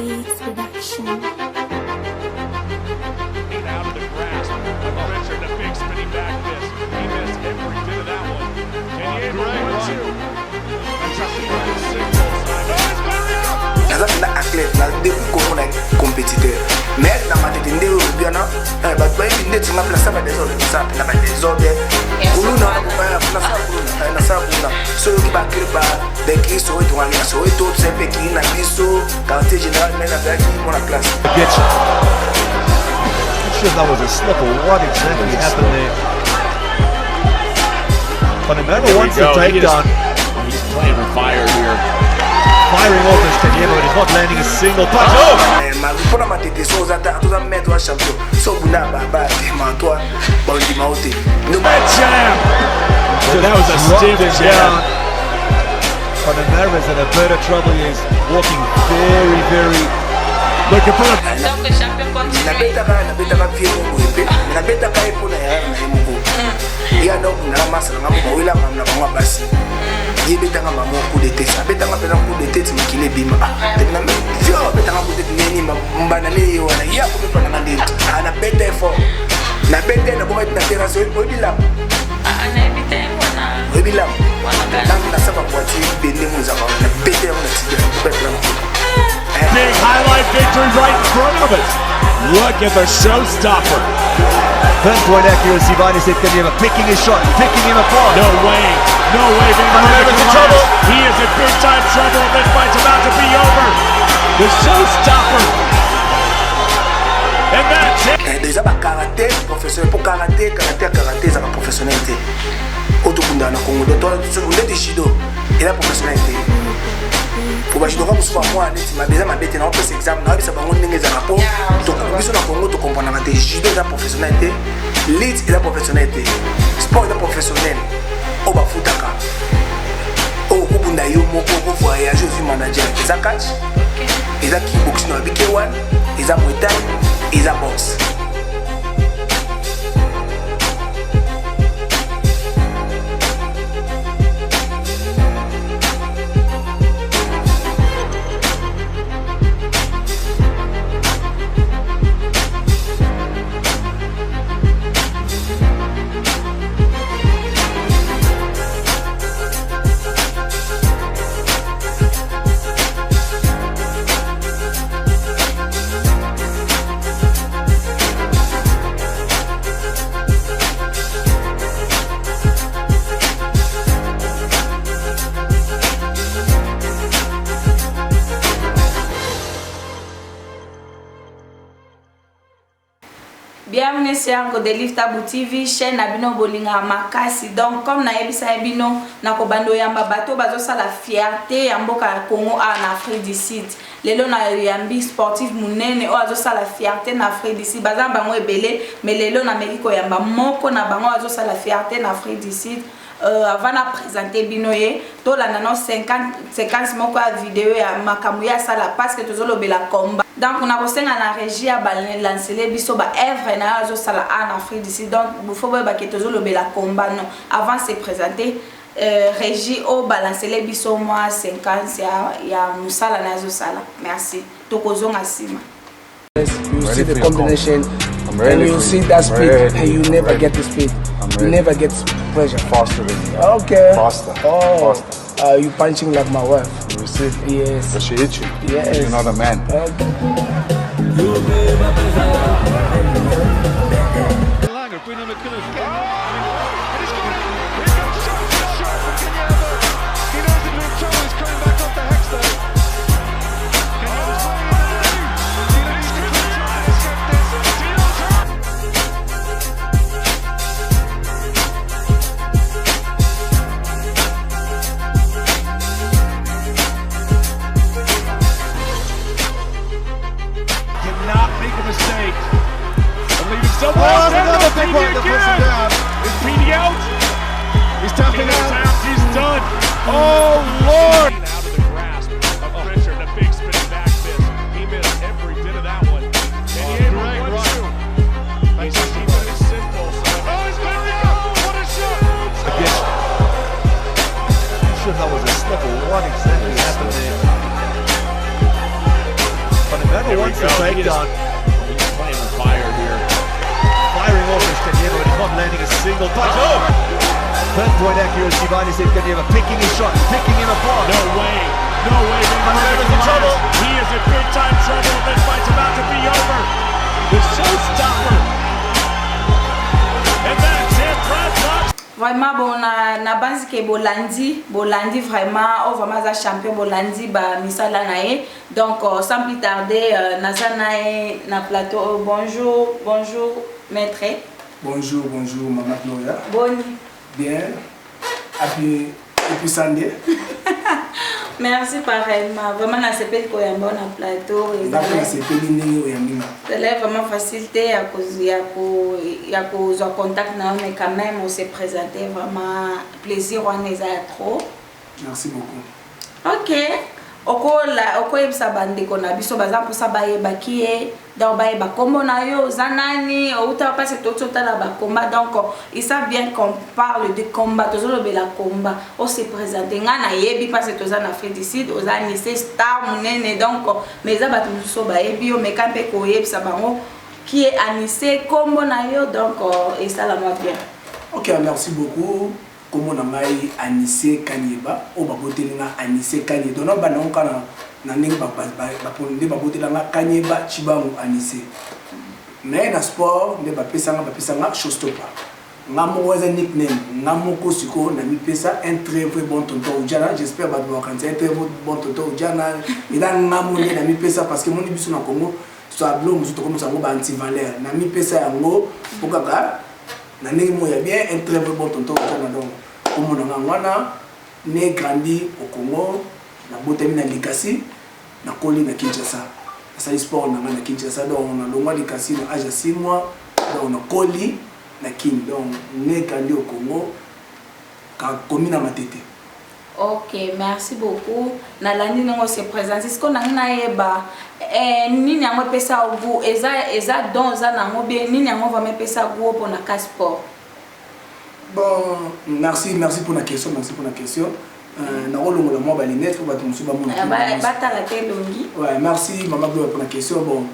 Beats Production. Out of the grasp of Richard, a big spinning back fist. He missed every bit of that one. Can you one-two? Na athlète na depuis qu'on est compétiteur mais na matete ndé bien na ba ba ndé tu m'as placé ba des autres ça na ba des autres kulu na ba na sa kuna so ki ba kirba de ki so to wani so to c'est pe ki na biso quartier général mais na ba ki mon la place. Sure that was a slip or what exactly happened there. But Emmanuel wants to take down. He's playing with fire here. Firing off as Kanyama, but he's not landing a single punch. Oh! Ma pour ma tête so za ta tout mettre wa champion. So buna baba ma toi bon di mauté. No jam. So that was a stiff jam. But Emmanuel is in a bit of trouble. He is walking very looking for Donc le champion continue. na beta ka vie mo epé na beta ka epona ya na mo ya donc na masa na mo wila na ba basi ye beta nga mamo coup de tête beta nga pena coup de tête mikile bima na me vio beta nga coup de tête nini mbana le yo na ya ko pe na ndi na beta fort na beta na bo na terrasse o bila Na éviter wana. o bila Wana donc na saba kwati bende mo za na beta mo na tiga pe plan. Big highlight victory right in front of us. Look at the showstopper. pinpoint accuracy by Anisette Kanyama, picking his shot, picking him apart. No way, Emmanuel's in trouble. He is in big time trouble. This fight's about to be over. The showstopper. And that's it. Déjà ba karaté professionnel pour karaté ça va professionnalité. Otokunda na Congo de toi on est judo et la professionnalité. Pour judo comme soit moi net ma déjà ma bête na on examen na bisa bango ndenge za rapport. Donc biso na Congo to comprendre na judo la professionnalité, lit et la professionnalité. Sport la professionnel. O ba futaka. O kubunda yo moko ko voyage aux manager. Eza catch. Eza kickboxing na BK1, eza Muay Thai. Is a boss. Bienvenue sur de Lift Tabou TV, chaîne Nabino Bolinga Makasi. Donc, comme na ebisa ebino, na kobando yamba bato bazo sa la fierté yamboka Congo en Afrique du Sud. Lelo na yambi sportif munene o azo sa la fierté na Afrique du Sud. Bazan bango ebele, mais lelo na Mexico yamba moko na bango azo sa la fierté na Afrique du Sud. Avant de présenter Binoye, tout la nano 50 moko à vidéo ya makamuya sala parce que toujours le bela combat. Donc on a posté dans la régie à lancer les biso ba œuvre na zo sala en Afrique d'ici. Donc il faut ba que toujours le bela combat non. Avant de se présenter régie au balancer les biso moi 50 ya musala na zo sala. Merci. Tokozo ngasima. You see the combination and you see that speed and you never get the speed. You never get pressure. Faster than you. Okay. Faster. Oh. Faster. You punching like my wife. You see? Yes. But she hit you. Yes. You're not a man. Is Petey out? He's tapping out. He's done. Oh, Lord! Out of the grasp of Richard, a big spinning back fist. He missed every bit of that one. And he hit one-two. He's keeping it simple. Oh, he's going to go! What a shot! I'm sure that was a slip or what exactly happened there. But Whoever wants to take down. He's playing with fire here. Firing off is Kanieva, but he's not landing a single punch. Oh! Pinpoint accuracy, Vani said Kanieva picking his shot, picking him apart. No way. No way. Kaniava's in trouble. He is in big time trouble. This fight's about to be over. The showstopper. And that's it. Brad Watts. Vraiment bon na base ke Bolandi vraiment on vraiment za champion Bolandi ba misala nae donc sans plus tarder nazana na plateau. Bonjour maître. Bonjour maman Gloria. Boni. Bien. Et puis Sandy. Merci pareillement. Vraiment na sepel ko yamba na plateau et c'est vraiment facilité à cause ya ko contact na mais quand même on s'est présenté vraiment plaisir on est trop. Merci beaucoup. OK. Oko yebisa bandeko na biso baza mposa bayeba kie donc bayeba kombo na yo zanani outa pas c'est tout la ba combat donc ils savent bien qu'on parle de combat tozolobela combat on se présente nga na yebi pas c'est toza na Afrique du Sud ozani c'est star munene donc mais za batu so bayebi yo mais quand pe ko yebisa bango qui est Anissé kombo na yo donc et ça la moi bien. OK, merci beaucoup. Comment on a Anissé Kanieba au babotelinga Anissé Kanieba donc bana okana na ndenge baponde babotelanga Kanieba Chibangu Anissé mais na sport nde bapesanga showstopper ngamo waza nickname ngamo ko siko na mi pesa un très bon tonton Ujana j'espère ba do kan un très bon tonton Ujana ila ngamo ne na mi pesa parce que mon biso na Congo so ablo musu to comme ça ngo ba anti valeur na mi pesa yango pokaka na ndenge mo ya bien un très bon tonton Ujana donc comme on a ngwana né grandi au Congo na botami na Likasi na koli na Kinshasa ça sport na Kinshasa donc on a longwa Likasi na âge 6 mois donc on a koli na Kin donc né grandi au Congo ka commune na Matete. OK, merci beaucoup. Na landi ngo se présenter ce qu'on a yeba nini yango pesa obu eza don za na ngo bien nini yango va me pesa go pour na ka sport. Bon, merci pour la question, na rolongo la moi balinette pour battre musuba mon. Ouais, merci maman pour la question. Bon,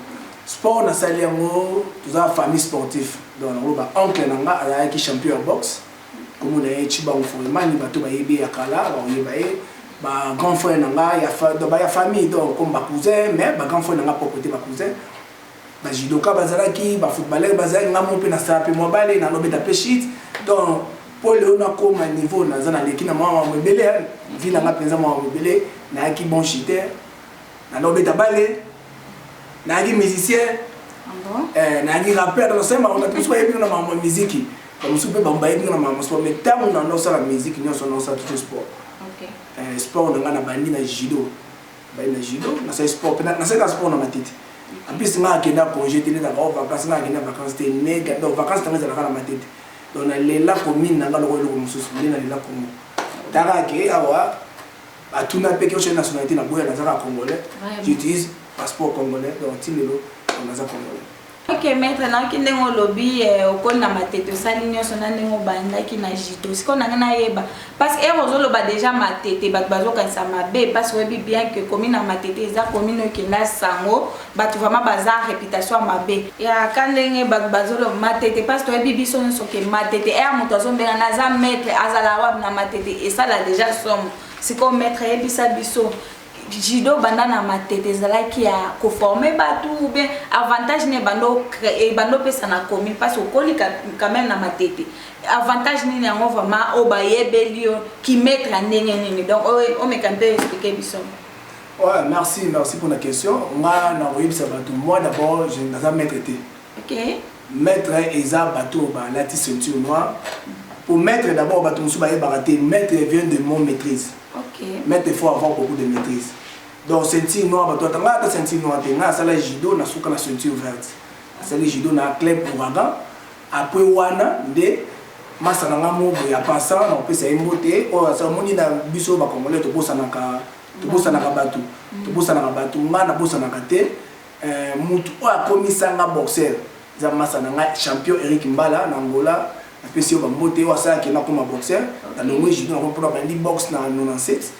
sport na sali yango, tous a famille sportif. Donc on ba oncle nanga ala ki champion boxe. Comme on a chiba on faut mani bato ba yebe akala, ba yeba ba grand frère nanga ya famille donc comme ba cousin mais ba grand frère nanga propreté ba cousin. Ba judoka bazalaki, ba footballeur bazalaki ngamo pe na sape mo balé na lobeta pechit. Donc pour le na comme niveau na zana lekina mama mobele vila nga penza mama mobele na ki bon chiter na lobeta balé na ki musicien na ki rappeur dans ça on a tous pas yebi na mama musique comme soupe ba mbaye na mama sport mais tamu na no sala musique nyo so no sa tout sport. OK. Sport na na bandi na judo na sa sport na sa sport na matiti. En plus nga kenda congé télé na vacances nga kenda vacances té nega donc vacances tanga za na matiti. Donc la commune n'a pas le rôle de mususu na la commune dara ke awa atuna pe ke nationalité na boya na za congolais j'utilise passeport congolais donc tilelo on a za congolais. OK, maître na ki ndengo lobby okona matete sali nyonso na ndengo banda ki na jito siko na yeba parce que ozolo ba déjà matete bat bazoka sa mabe parce que webi bien que commune na matete za commune ki na sango bat vraiment bazar réputation mabe ya kandenge bat bazolo matete parce que webi biso nyonso ke matete moto azombenga na za maître azala wa na matete et ça la déjà somme siko maître yebisa biso judo banda na matete zalaki ya ko former batu ou bien avantage ne bando pesa na commune parce que koli quand même na matete avantage ni yango vraiment o ba yebelio qui mettre en nini donc on me quand expliquer biso. Ouais, merci pour la question. Moi na oyebisa batu moi d'abord je n'ai jamais traité. OK. Maître eza bateau ba lati ceinture noire. Pour maître d'abord batu musu ba yebaraté maître vient de mon maîtrise. OK. Maître il faut avoir beaucoup de maîtrise. Donc ceinture noire bateau tanga ta ceinture noire tenga sala judo na suka na ceinture verte. Sala judo na club ouragan. Après wana de masana ngamo ya passant on peut ça emote o ça moni na biso ba congolais to bossa na batu to bossa na batu ngana bossa na kate mutu o akomisanga boxer za masana nga champion Eric Mbala na Angola na pesi ba mote o ça qui na comme boxer na longo judo na pour ba box na 97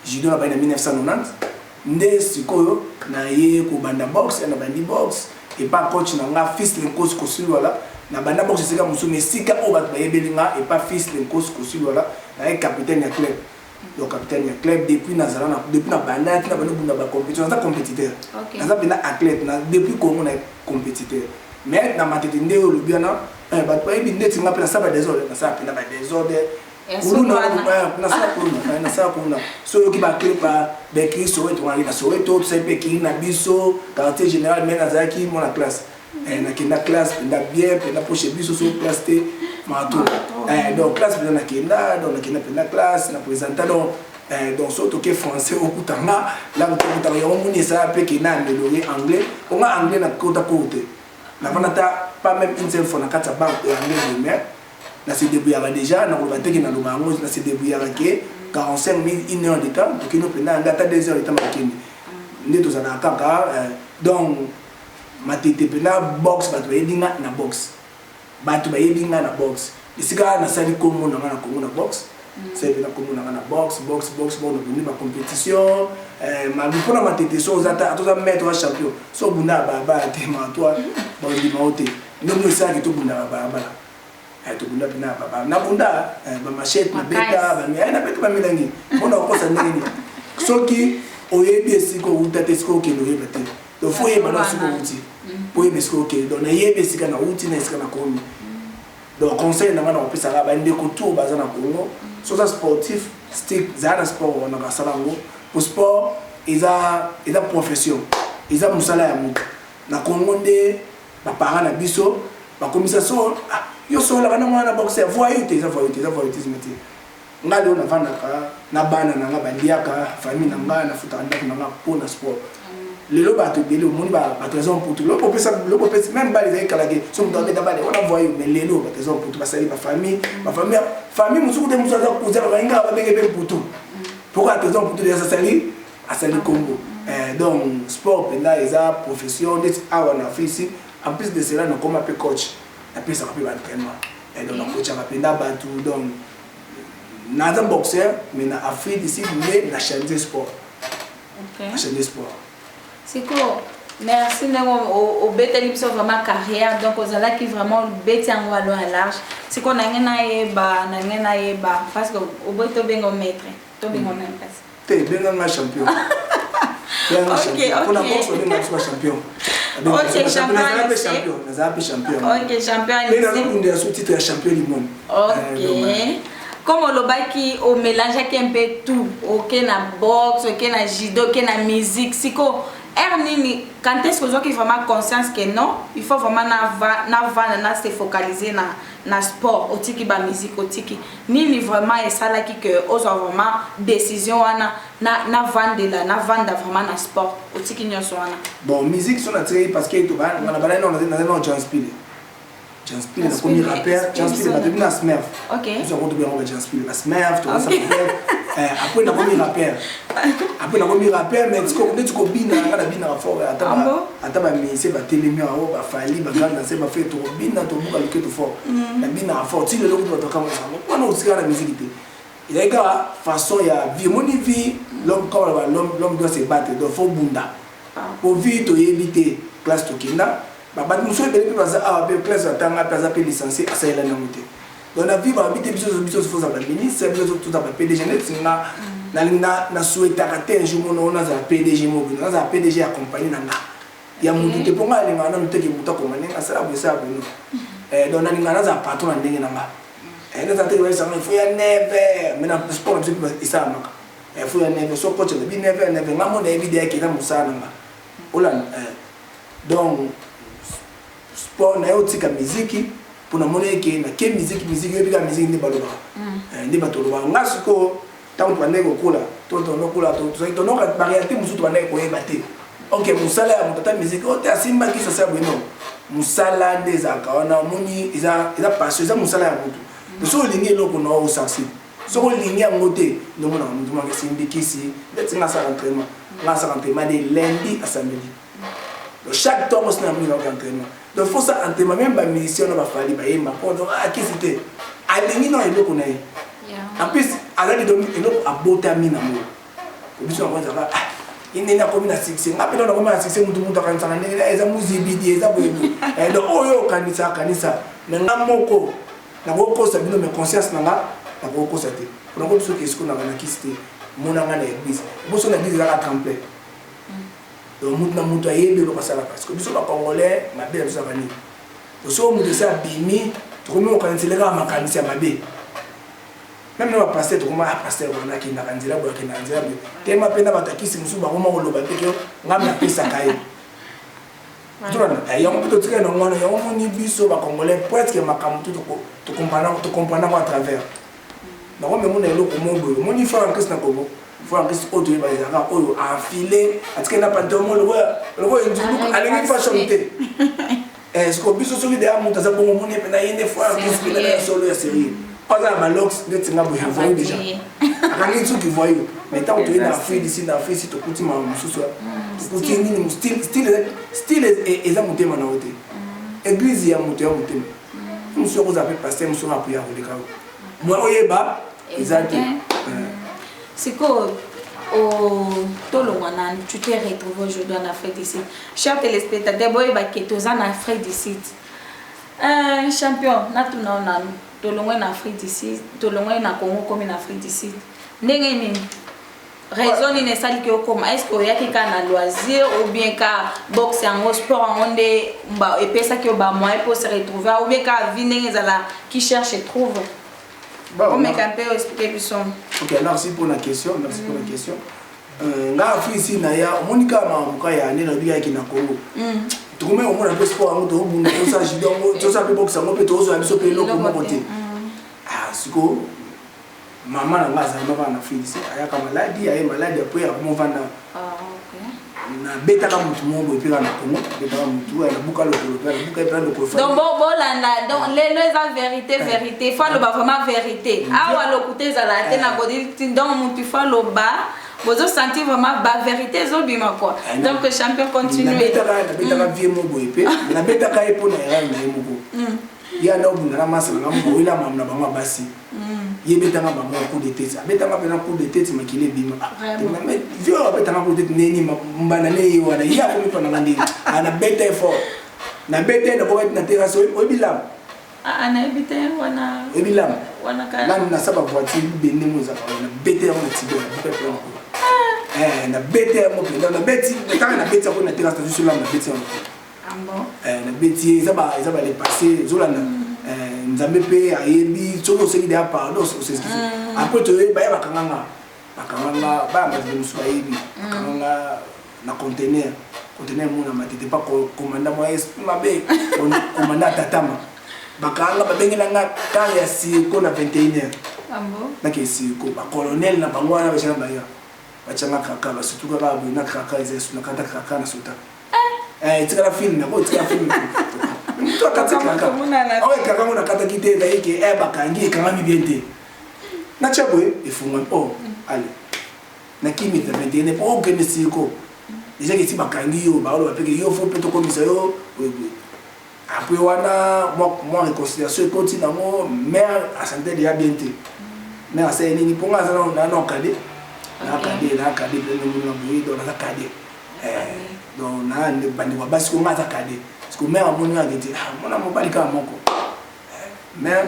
judo na ba na 1990 nde sikoyo na ye ko banda box na bandi box et pas coach na nga fils Lenkos Kosulwala na banda box sika musu mesika o ba yebelinga et pas fils Lenkos Kosulwala na ye capitaine ya club. Donc capitaine ya club depuis Nazarana depuis na banda na banda bunda ba compétition na compétiteur. Na za bina athlète na depuis Congo na compétiteur. Mais na matete nde o lubiana ba to yebi ndeti nga pena saba désordre na sa pena ba désordre. Na sa kuna so yoki ba clip ba bekri so wetu ngali na so wetu sai pe ki na biso quartier général mais na zaki mon la classe na kinda classe nda bien pe na poche biso so classe te mato donc classe na kinda donc na kinda pe na classe na présenter donc so to ke français au kutanga la kutanga yo muni sa pe ki na améliorer anglais on a anglais na kota côté na vanata pas même une seule fois na kata banque anglais mais na se débrouillera déjà na ko bateki na lobango na se débrouillera ke 45 minutes 1 heure de temps pour que nous prenions ngata 2 heures de temps makini ndeto za na kaka donc matete pena box batu bayedinga na box batu bayedinga na box isika na sali komo na na box c'est bien komo na box bon on ba compétition ma pour matete so za ta to za mettre champion so bunda ba te ma toi bon di maote nous ça qui to bunda ba to bunda pina baba na bunda ba machette na beta ba mi na beta ba milangi bona ko sa nini soki oyebi esiko utate esiko ke no yebete do foye bana siko uti poye esiko ke do na yebi esika na uti na esika na komi do conseil na ngana opesa ba ndeko to baza na Congo so ça sportif stick za na sport na kasalango pour sport eza profession eza musala ya mutu na Congo nde ba parents na biso ba komisa so yo so la kana mwana boxer voyou te zimeti ngalo na vanda ka na bana na nga bandiaka famille na nga na futa ndako na nga pour na sport lelo ba to bele moni ba raison pour tout le popesa même ba les kalage so mto beta ba on a voyou mais lelo ba raison pour tout ba sali ba famille musuku de musuku za kuza ba inga ba bege be pour tout pourquoi raison pour tout les sali asali Congo donc sport penda eza profession des awa na fisi en plus de cela na comme un peu coach après ça va plus entraînement et donc on coach va penda batu donc nada boxeur mais na Afrique ici mais na chaîne de sport na chaîne de sport c'est quoi merci au beteli biso vraiment carrière donc aux ala qui vraiment beti en walo à large c'est qu'on a ngena yeba parce que au beto bengo maître to bengo même place te bengo ma champion pour la boxe on est ma champion. Ok, champion. Ok, champion. Mais on a sous-titre à champion du monde. Ok. Comme on le au mélange un peu tout, ok na boxe, ok na judo, ok na musique, siko. Ernini, quand est-ce que vous avez vraiment conscience que non, il faut vraiment se focaliser na sport, au tiki ba musique, au tiki. Ni vraiment et ça là qui que aux vraiment décision na vendre vraiment na sport, au tiki nyoso wana. Bon, musique sur la télé parce que tout va, on a balé non Janspile. Janspile le premier rappeur, Janspile va devenir Smurf. OK. Nous avons bien on va Janspile, la Smurf, tout ça. Après na premier rappeur. Mais tu ko bina ngana bina fort ata ba mise ba telemi awo ba fali ba ngana se ba fait to bina to buka le to fort. Na bina fort ti le lo to kama ça. Kwa no usika na musique te. Il y a façon ya vie moni vie l'homme doit se battre donc faut bunda. Pour vivre to éviter classe to kinda. Ba muso bele pe baza a be classe atanga pesa pe licencié asayela na muté. Donc la vie va habiter biso faut ça ba ministre biso tout ça ba PDG net na souhaita rater un jour on a za PDG mo na za PDG accompagner na ya mutu te ponga lenga na muteke muta ko manenga sala bwesa bwino donc na linga na za patron ndenge na nga na za te wesa mo faut ya neve mais na sport je peux isa maka faut ya neve so coach bi neve ngamo na evidence ki na musana nga ola donc sport na yotika muziki pour na mona ke na ke muziki yo bika muziki ndi baloba ndi batoloba ngasiko tant que tu kula to kula to no ka barrière musutu bande ko ebate OK musala ya mutata musique o te asimba ki sasa bwino musala des akaona muni iza passion iza musala ya mutu so lingi loko no o saksi so lingi ya ngote no mona mutu ma simbi kisi let's nga sa entraînement de lundi à samedi donc chaque temps on se na mis entraînement donc faut ça entraînement même ba mission na ba fali ba yema pour donc akisite alingi no eloko na en plus, à la limite, il a beauté à Minamo. Au bout de la il n'a pas de succès. Après, on a comme un succès, tout le monde a quand ça, les amis zibidi, les amis. Donc, oh yo, kanisa. Mais n'a moko, n'a pas ça, mais conscience n'a pas ça. On a comme ceux qui sont dans la kiste, mon ami l'église. Vous sont l'église là à tremper. Donc, nous n'avons pas eu de l'occasion parce que nous sommes congolais, ma belle, nous avons dit. Nous sommes de ça, bimi, tout le monde quand il est là, ma kanisa, ma belle. Même nous, pasteur, tout le monde a pasteur, on a qui n'a rien dit là, qui n'a rien dit là. Tellement peine à attaquer, c'est nous sommes vraiment au loba, parce que nous avons appris ça quand même. Il y a un peu de trucs, il y a un peu de biseau, congolais, presque ma camoufle, tu comprends à travers. Donc, on est là pour moi, mon il faut un Christ dans le Congo. Il faut un Christ autre, il va y avoir un filet, parce qu'il n'a pas de monde, le roi est du coup, à l'église, il faut chanter. Est-ce que biseau sur l'idée, mon taza bon, mon épée, il y a une fois un Christ qui est solo, série. Pas dans ma lox, vous voyez déjà. Quand il y a des trucs qui voient, mais tant que tu es dans la fille d'ici, dans la fille, si tu écoutes ma moussou, tu écoutes style et ça monte maintenant. Église, il y a monté. Nous sommes aux appels pasteur, nous sommes appuyés à vous les cas. Moi, on est bas, ils ont dit. C'est quoi tu t'es retrouvé aujourd'hui en Afrique du Sud. Chers téléspectateurs, tu es en Afrique du Sud. Champion, tu es en Afrique du Sud, tu es en Congo comme en Afrique du Sud. Raison ni nesali ki okoma est-ce que yaki kana loisir ou bien ka boxe en sport on est et pesa ki ba moi pour se retrouver ou bien ka viner ezala qui cherche et trouve. Bon mais quand peut expliquer plus son. OK, merci pour la question, nga Afrique ici na ya monika mamuka ya ne na biya ki na Congo. Tukume o mona pe sport ngo to bunda to sa jidongo to sa pe boxe ngo pe to zo abiso pe loko mo côté. Ah siko maman na ngaza na Afrique ici ayaka maladie aye maladie après ya mo vanda. Ah OK. Na beta ka mutu mo bo pe na Congo, beta ka mutu ya buka lokolo pe buka pe lokolo. Donc bon landa donc les vérité faut le vraiment vérité. Ah wa lokuté za la te na bodi donc mutu faut le ba vous sentez vraiment la vérité zobima quoi. Donc le champion continue. Na beta ka vie mo bo pe na beta ka epo na ya na mo bo. Ya na obunda na masa na mo ila mamna ba basi. Il y a un coup de tête. Il y a un coup de tête, mais il est bim. Mais il y a un coup de tête, il y a un bête fort. Na bête na boîte na terrasse au bilam. Ah na bête wana. Au bilam. Wana ka. Là na saba voiture bende mo za na bête on tibe na bête on. Na bête mo bende na bête quand na bête ko na terrasse sur là na bête on. Ah bon. Na bête ça va les passer zolana. Nzambe pe ayebi tsoko seki dia pardon c'est après tu ba ya bakanganga ba ma de musu ayebi bakanganga na conteneur mo na matete pas commandant moi mabe commandant tatama bakanga ba bengela nga ka ya si ko na 21h ambo na ke si ko ba colonel na bangwana ba changa ya ba changa kaka ba sutuka ba bu na kaka izesu na kata kaka na suta itikala film na ko itikala film toi katika oye kaka mona kata kite na yeke bakangi kanga mibiente na chabwe ifunga allez na kimi ta 21 po ke mesiko déjà que si bakangi yo ba lo apeke yo faut plutôt comme ça yo après wana moi réconciliation continue na mo mère a santé déjà bientôt mais à c'est ni ponga ça na kade le monde na boui dans la kade donc na ne bandi wa basi ko ngata kade parce que mère amoni a dit mona mobali ka moko mais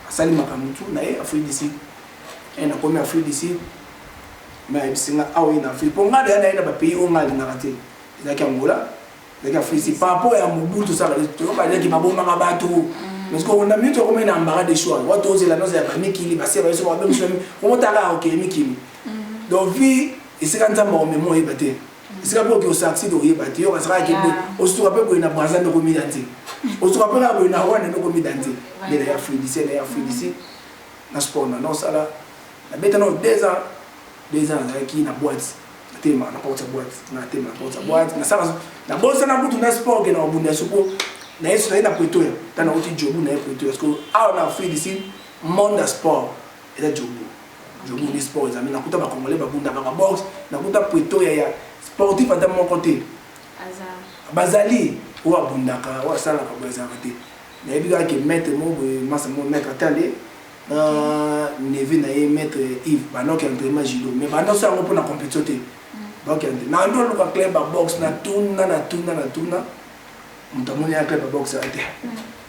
asali makamutu na e Afrique d'ici et na comme Afrique d'ici mais bisinga awi na Afrique ponga na ba pays o ngali na raté ezaki Angola ezaki Afrique d'ici par rapport à Mobutu ça to ba ki maboma ka batu parce que on a mis to comme na mbara de choix wato oze la noze ya mikili ba se ba so ba même on tala OK mikili donc vie isika nzamba o memo ebate isika po ke o saxi do ebate yo kasaka ke o se rappelle ko ina braza no komi danti o se rappelle ko ina wana no komi danti de la Afrique d'ici na sport na sala na beta no 2 ans qui na boîte na tema na porte boîte na sala na bossa na butu na sport ke na obunda supo na yesu na Pretoria tana oti jobu na Pretoria parce que na Afrique d'ici monde sport et la jobu ni sport ezami na kuta ba congolais ba bunda ba boxe na kuta Pretoria ya sportif à mon côté bazali ou abundaka ou sala ka bazarate na ebiga ke mettre mo masa mo mettre atale na neve na e mettre Yves ba no ke entraînement judo mais ba no ça on pour na compétition Donc na ndo luka club ba box na tuna mutamoni ya club ba box ate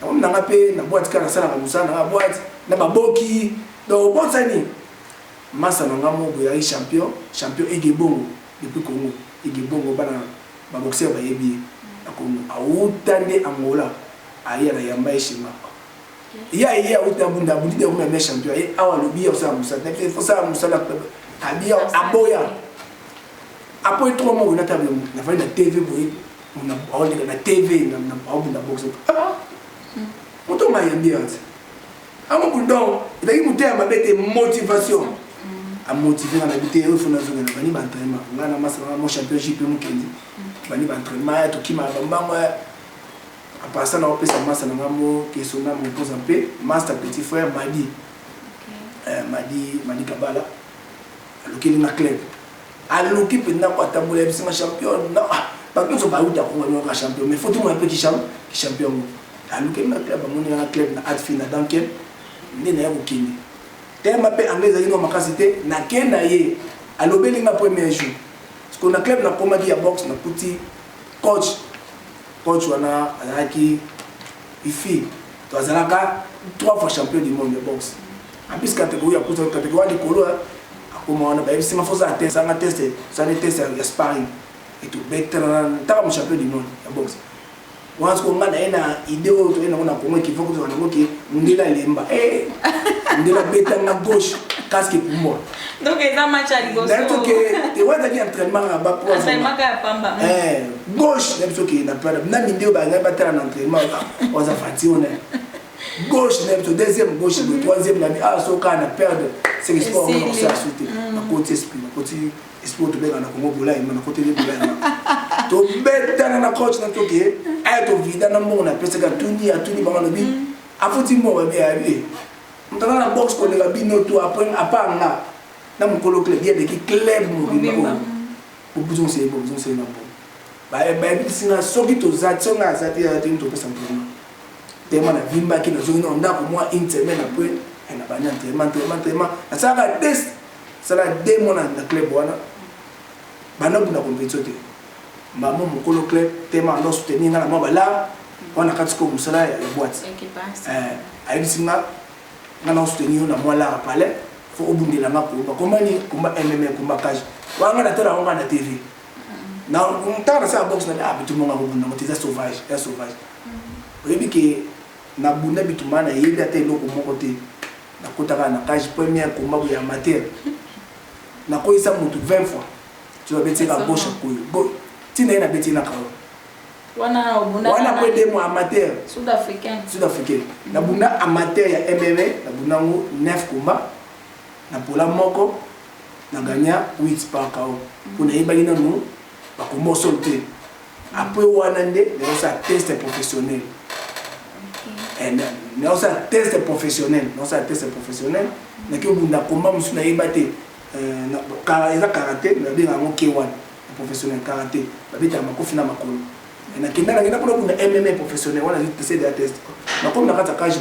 na mnanga pe na boîte kana sala ka musana na boîte na baboki donc bonsani masa nanga mobo ya champion Egebongo depuis Congo Egebongo bana ba boxer ba yebi na Congo autande Angola aya na yamba eshima ya utabunda bundi de ko champion et awa lobi ya sa musana il faut ça musana abia aboya après 3 mois on a table na fa na TV boy on a na TV na na box Autant ma ambiance. À mon bout d'or, il a eu ma bête motivation. À motiver à m'habiter au fond de la zone de Bani Bantrema. On a massé mon championship au Mukendi. Bani Bantrema, tout qui m'a bamba. À part ça, on a fait sa masse à l'amo qui est son âme repose en paix. Master petit frère Madi. Madi Kabala. À l'occasion de ma club. À l'occasion de ma taboulet, c'est ma champion. Non, pas que ce soit un champion, mais il faut tout le monde qui champion. À l'occasion de ma club, on a un club na Adfina Duncan. Ni na yako kini. Tema pe angeza ino makasite na kenda ye. Alobeli na premier jour. Parce qu'on a club na komadi ya box na petit coach wana alaki ifi. To azalaka 3 fois champion du monde de boxe. En plus catégorie ya kuza catégorie de kolo akoma wana ba bisi mafoza test sanga test ça ne test ya sparring et tout better ta mo champion du monde ya boxe. Once qu'on a une idée autour de nous, on a qu'il faut que nous ayons Ndela Lemba. Ndela bêta na gauche, casque pour moi. Donc, il y a un match à gauche. Donc, tu vois, il y a un entraînement à bas pour gauche, même si on a pas de vidéo, on a pas un entraînement. On a fatigué. Gauche, deuxième gauche, le troisième, ah, so quand on a perdu, c'est le sport, on a sauté. On a côté esprit, on a côté esprit, on a Congo Boula, on a côté de Boula. To beta na coach na toke ay to vida na mo na pesa ka tuni atuni ba ngalo bi afuti mo ba bi abi mtana na box ko le ga bino to apanga na mukolo club ya de ki club mo bi mo buzon se na bo ba bi singa soki to za tsonga za ti ya tin to pesa mpema tema na vimba ki na zo no ndako mo interme na po na banya entraînement na saka test sala demo na club wana bana buna compétition te maman mukolo club tema ndo soutenir na mama là on a katiko musala ya boîte ayisinga na soutenir na moi là palais faut obundela nga ko comment ni kuma MMA kuma kaji wanga na tera wanga na TV na on sa box na bitu monga bunda motiza sauvage oyebi ke na bunda bitu mana yebi ate loko moko te na kotaka na kaji premier combat ya amateur na ko isa mutu 20 fois tu vas bêter à gauche ko tina ina beti na kawo wana obunda wana kwa demo amateur sud-africain na bunda amateur ya MMA na bunda ngo 9 combat na pola moko na gagna 8 par KO kuna ibali na no ba kombo solté après wana nde na sa test professionnel na sa test professionnel na ke bunda komba musuna ibate na karate na binga ngo K1 professionnel karaté babita makofi na makolo na kinana ngina kuna MMA professionnel wana c'est des tests na comme na kata kaji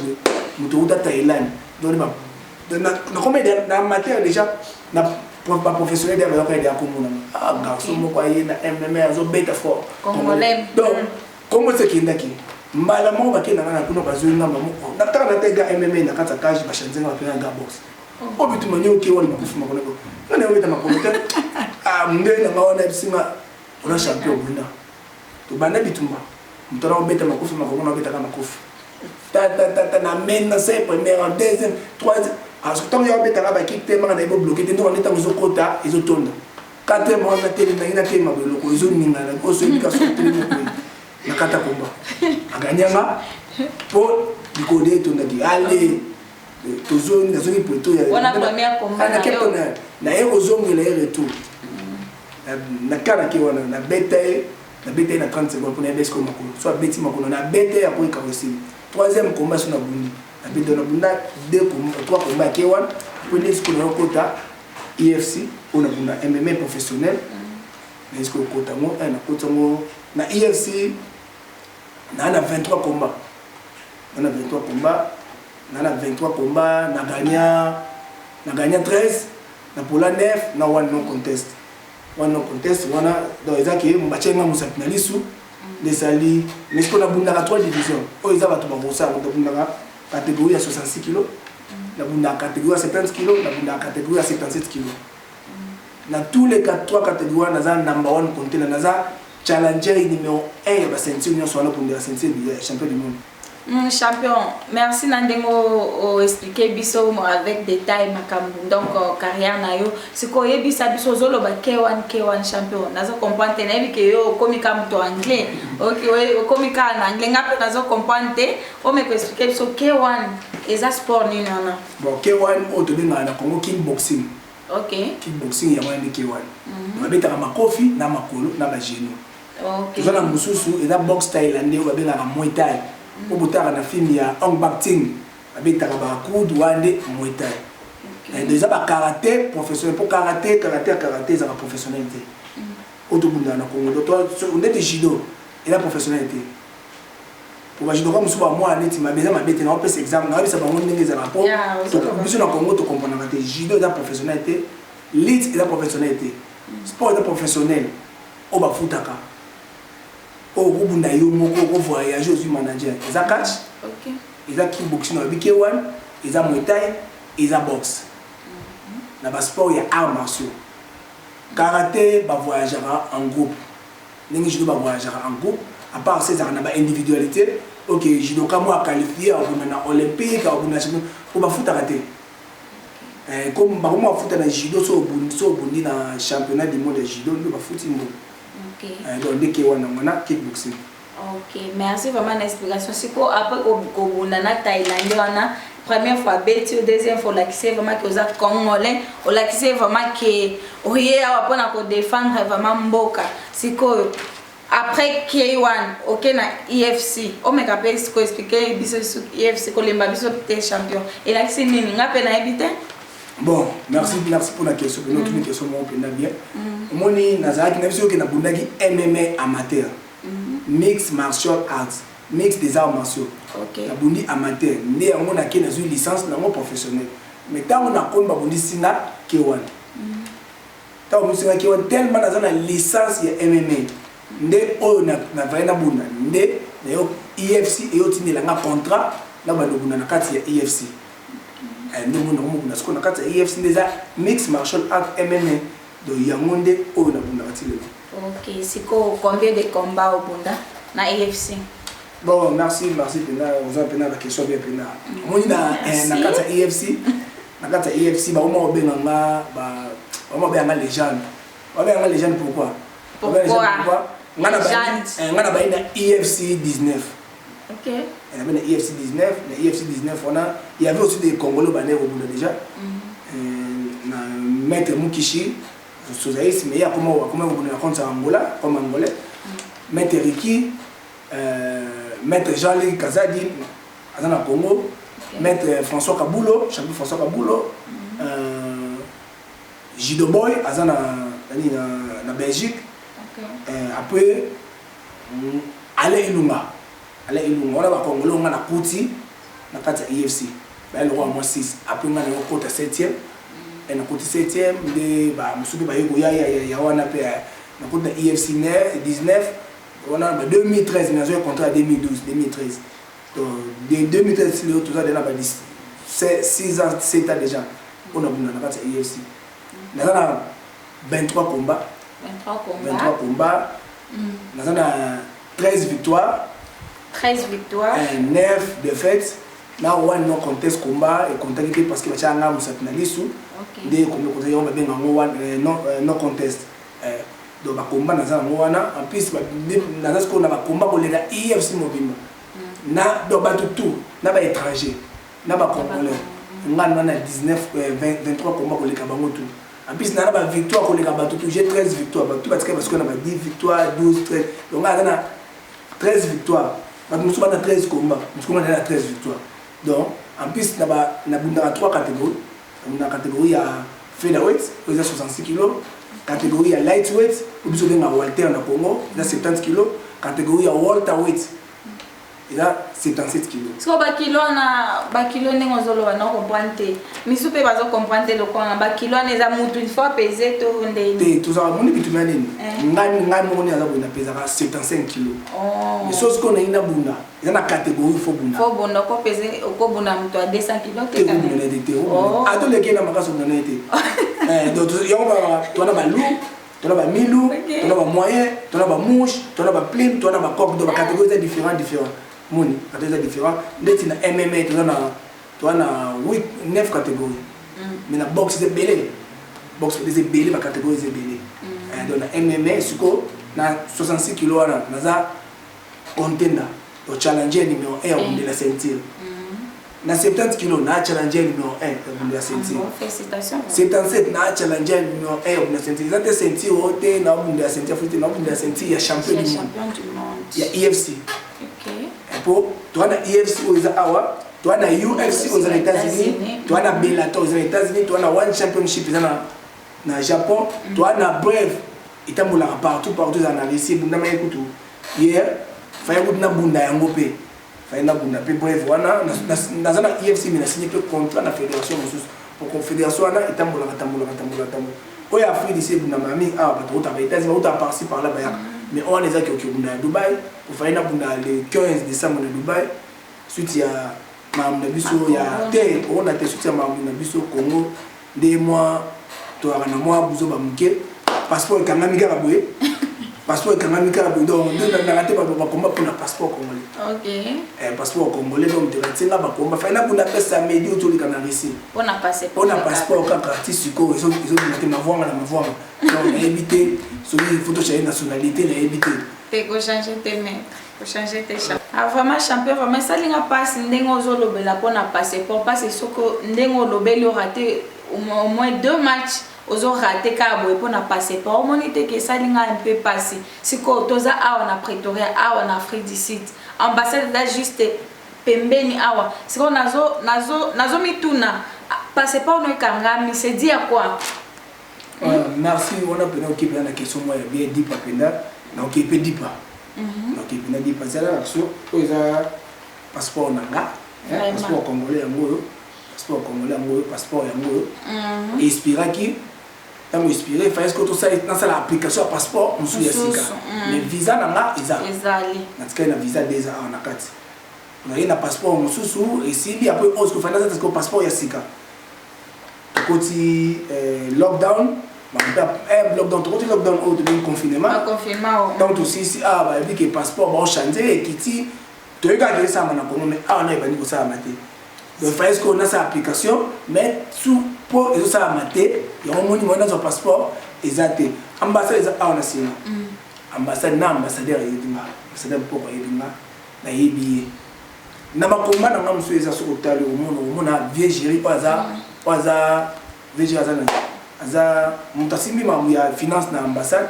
muto uta Thailand donc na comme na amateur déjà na pas professionnel de ba ya komuna garçon moko aye na MMA azo beta fort congolais donc comment c'est kindaki mbala mo bakena na kuna bazo na moko na kana tega MMA na kata kaji bashanzenga bapena ga box obitu manyo ki wona makofi makolo na ne weta makolo mndena ngaona bisinga ona champion bunda to bana bitumba mtona obeta makofi makolo na beta kama makofi ta na mena c'est premier en deuxième troisième parce que tant ya beta ka ba kite manga na ibo bloquer te ndo ndeta zo kota izo tonda quatrième on na tele na ina tema belo ko izo ninga na ko so bika so tele ko na kata komba aganyanga po bikode tonda di ale tozoni na zoni poto ya wana premier combat na yo zongela retour na kana ki wana na beta na 30 secondes pour na besko makolo soit beti makolo na beta ya ko ikarosi troisième combat sur na bundi na beta na bunda 3 combats ki wana pour les ko na kota UFC ou na bunda MMA professionnel na esko kota mo na kota mo na UFC na 23 combats na 23 combats na gagné 13 na pola 9 na one non contest wana contest wana donc ezaki mbachenga musapina lisu desali mais ce qu'on a bundaka 3 divisions o eza bato bakosa bato bundaka catégorie ya 66 kg na bundaka catégorie ya 70 kg na bundaka catégorie ya 77 kg na tous les 3 catégories naza number 1 container naza challenger numéro 1 ya ba ceinture nyonso wana bundaka ceinture ya champion du monde. Champion, merci Nandengo expliquer biso avec détail makambu donc carrière na yo siko yebisa biso zolo ba K1 champion nazo comprendre na que yo komika mto anglais OK komika en anglais ngape nazo comprendre o me expliquer biso K1 eza sport ni nana bon K1 o to benga na Congo kickboxing OK kickboxing ya wana K1 babeta ka makofi na makolo na ba genou OK zona mususu eza box thaïlandais o benga ka muay thai au bout na film ya Ong Bak Ting avec Taraba Kud Wande Muay Thai déjà ba karaté professionnel pour karaté ça va professionnalité autobunda na Congo toi on est judo et la professionnalité pour judo comme souvent moi net ma besoin ma bête na on exemple na bisa bango ndenge za rapport biso na Congo to comprendre que judo la professionnalité lit et la professionnalité sport la professionnel au ba futaka au groupe na yo moko ko voyager aux manager eza catch OK eza kickboxing na K1 eza Muay Thai eza boxe na ba sport ya arts martiaux karaté ba voyager en groupe ningi judo ba voyager en groupe à part ces na ba individualité OK judo ka moi qualifié au na olympique au na champion ko ba futa karaté comme ba mo futa na judo so bundi na championnat du monde de judo ndo ba futi mbo OK donc dès K1 na kickboxing. OK, merci vraiment l'explication. C'est quoi après au na Thaïlande on a première fois bêti deuxième fois là qui c'est vraiment que aux congolais on là qui c'est vraiment que oyer après na ko défendre vraiment mboka. C'est quoi après K1 OK na IFC on me rappelle ce qu'on expliquer biso IFC ko lemba biso te champion et là c'est nini ngape na habiter. Bon, merci pour la question. Notre question mon pena bien. Moni nazaki na biso ke na bundaki MMA amateur. Mix martial arts, mix des arts martiaux. OK. Na bundi amateur, né yango na ke na zu licence na mo professionnel. Mais tant on a kon ba bundi singa K1. Tant on singa K1 tellement na zona licence ya MMA. Nde o na vaina bunda, nde na yo IFC et yo tinela nga contrat na ba lobuna na kati ya IFC. Nous avons un IFC déjà mix martial art MMA de Yamonde au Nabunda. OK, c'est combien de combats au Bunda na IFC? Bon, merci Pena, vous avez la question bien Pena. Moi na kata IFC, na kata IFC ba on benga ba on benga légende. On benga légende pourquoi? Pourquoi? Ngana ba ina IFC 19. OK. Il y avait le IFC 19, le IFC 19, il y avait aussi des Congolais au bout déjà. Maître Mukishi, mais il y a comment on compte Angola, comme Angolais. Maître Riki, Maître Jean-Luc Kazadi, Azana Congo. Maître François Kabulo, champion François Kabulo. Jido Boy, Azana na Belgique. Après, Alain Ilunga. Allez, on a Congolais, on a Kouti, on a IFC. Ben, le roi, moi 6. Après, on a le côté 7e. Et le côté 7e, on a le côté IFC 19. On a 2013, mais on a un contrat 2012, 2013. Donc, de 2013, tout ça, c'est 6 ans, 7 ans déjà. On a le côté IFC. On a 23 combats. 23 combats. On a 13 victoires. 13 victoires. 9 défaites. Là, on a un contest combat et contacté parce que tu as un musapinalisu. Dès qu'on a non contest. Donc, combat en plus, on a combat pour les IFC mobile. Na do tout, na ba étranger, na ba congolais. On a 19 23 combats pour les Kabango tout. En plus, on a ba victoire pour les Kabango tout. J'ai 13 victoires, tout parce qu'on a 10 victoires, 12, 13. Donc, on a 13 victoires. Nous sommes dans 13 combats, nous sommes dans 13 victoires. Donc, en plus, nous avons 3 catégories. Nous avons la catégorie à featherweight, 66 kg. Catégorie à lightweight, nous avons Walter dans Congo, 70 kg. Catégorie à welterweight, il a 77 kilos. So bakilo ndenge ozoloba na comprendre te. Misu pe bazo comprendre te lokona bakilo na eza mutu il faut peser to ndeni. Te tout ça moni bitumba nini. Ngani moni aza bunda pesa 75 kilos. Oh. Les choses qu'on a ina bunda, il y a une catégorie faut bunda. Faut bunda ko peser ko bunda mutu à 200 kilos te quand même. Ado le kena makaso bunda te. Donc tu as ba loup, tu as ba milou, tu as ba moyen, tu as ba mouche, tu as ba plim, tu as ba coq, donc catégories différents. Moni, catégories différents. Ndeti na MMA tu as 9 catégories. Mais la boxe c'est belé. Boxe c'est belé, ma catégorie c'est belé. Donc na MMA suko na 66 kilos na za contender au challenger numéro 1 de la ceinture. Na 70 kilos na challenger numéro 1 de la ceinture. Félicitations. 77 na challenger numéro 1 de la ceinture. Ça c'est ceinture haute na de la ceinture africaine, na de la ceinture ya champion du monde. Il y a UFC. OK. Et pour toi na UFC aux Awa, toi na UFC aux États-Unis, toi na Bellator aux États-Unis, toi na One Championship na Japon, toi na Brave itambola partout dans la Russie bunda ma ekutu. Hier, faya bunda bunda yango pe. Faya na bunda pe Brave wana na zana UFC mais na signé peu contrat na fédération mususu. Pour confédération wana itambola. Oya Afrique d'ici bunda mami bato uta ba États-Unis uta par-ci par là ba. Mais on les a qui bunda à Dubaï, pour faire le 15 décembre de Dubaï. Suite il y a Mamna Bisso, il y a Terre, on a été suite à Mamna Bisso Congo, des mois, tu as un mois, Bouzo Bamouké, passeport Kangamika Raboué, passeport Kangamika Raboué, donc on a raté pour combat pour le passeport congolais. OK. Passeport congolais, donc tu as un combat, il y a un appel ça média autour du Canada ici. On a passé. On a passeport quand artiste ils ont dit ma voix, donc on a évité, sur les photos de nationalité, on a évité. Tu peux changer tes maîtres, tu peux changer tes champions. Ah, vraiment champion, vraiment ça linga passe ndengo zolobela pona passeport parce que soko ndengo lobeli raté au moins 2 matchs ozo raté ka boy pona passeport monité que ça linga un peu passé siko toza awa na Pretoria awa na Afrique du Sud ambassade là juste pembeni awa siko nazo mituna passeport no kangami c'est dit à quoi? Merci, on a pris la question moi bien dit pas penda donc il peut dire pas. Donc il peut dire pas ça là sur passeport nanga, passeport congolais yango, passeport yango. Inspira qui tant inspiré fait que tout ça dans ça l'application passeport on sous yasika. Mais visa nanga ezali. Natika na visa déjà en akati. On a un passeport on sous et si il après on se fait dans ce passeport yasika. Côté lockdown lockdown, tu as lockdown ou de confinement. Donc aussi si bah dit que passeport va changer et qui tu regardes ça maintenant mais on a pas dit que ça a maté. Donc fait qu'on a sa application mais sous pour ça a maté, il y a un monument dans son passeport exact. Ambassade on a signé. Ambassade na ambassadeur yedinga. Ambassadeur pour yedinga na yebi. Na makomba na ngamu so sur hôtel au monde a viégérie pas za viégérie aza mutasimbi mamu ya finance na ambassade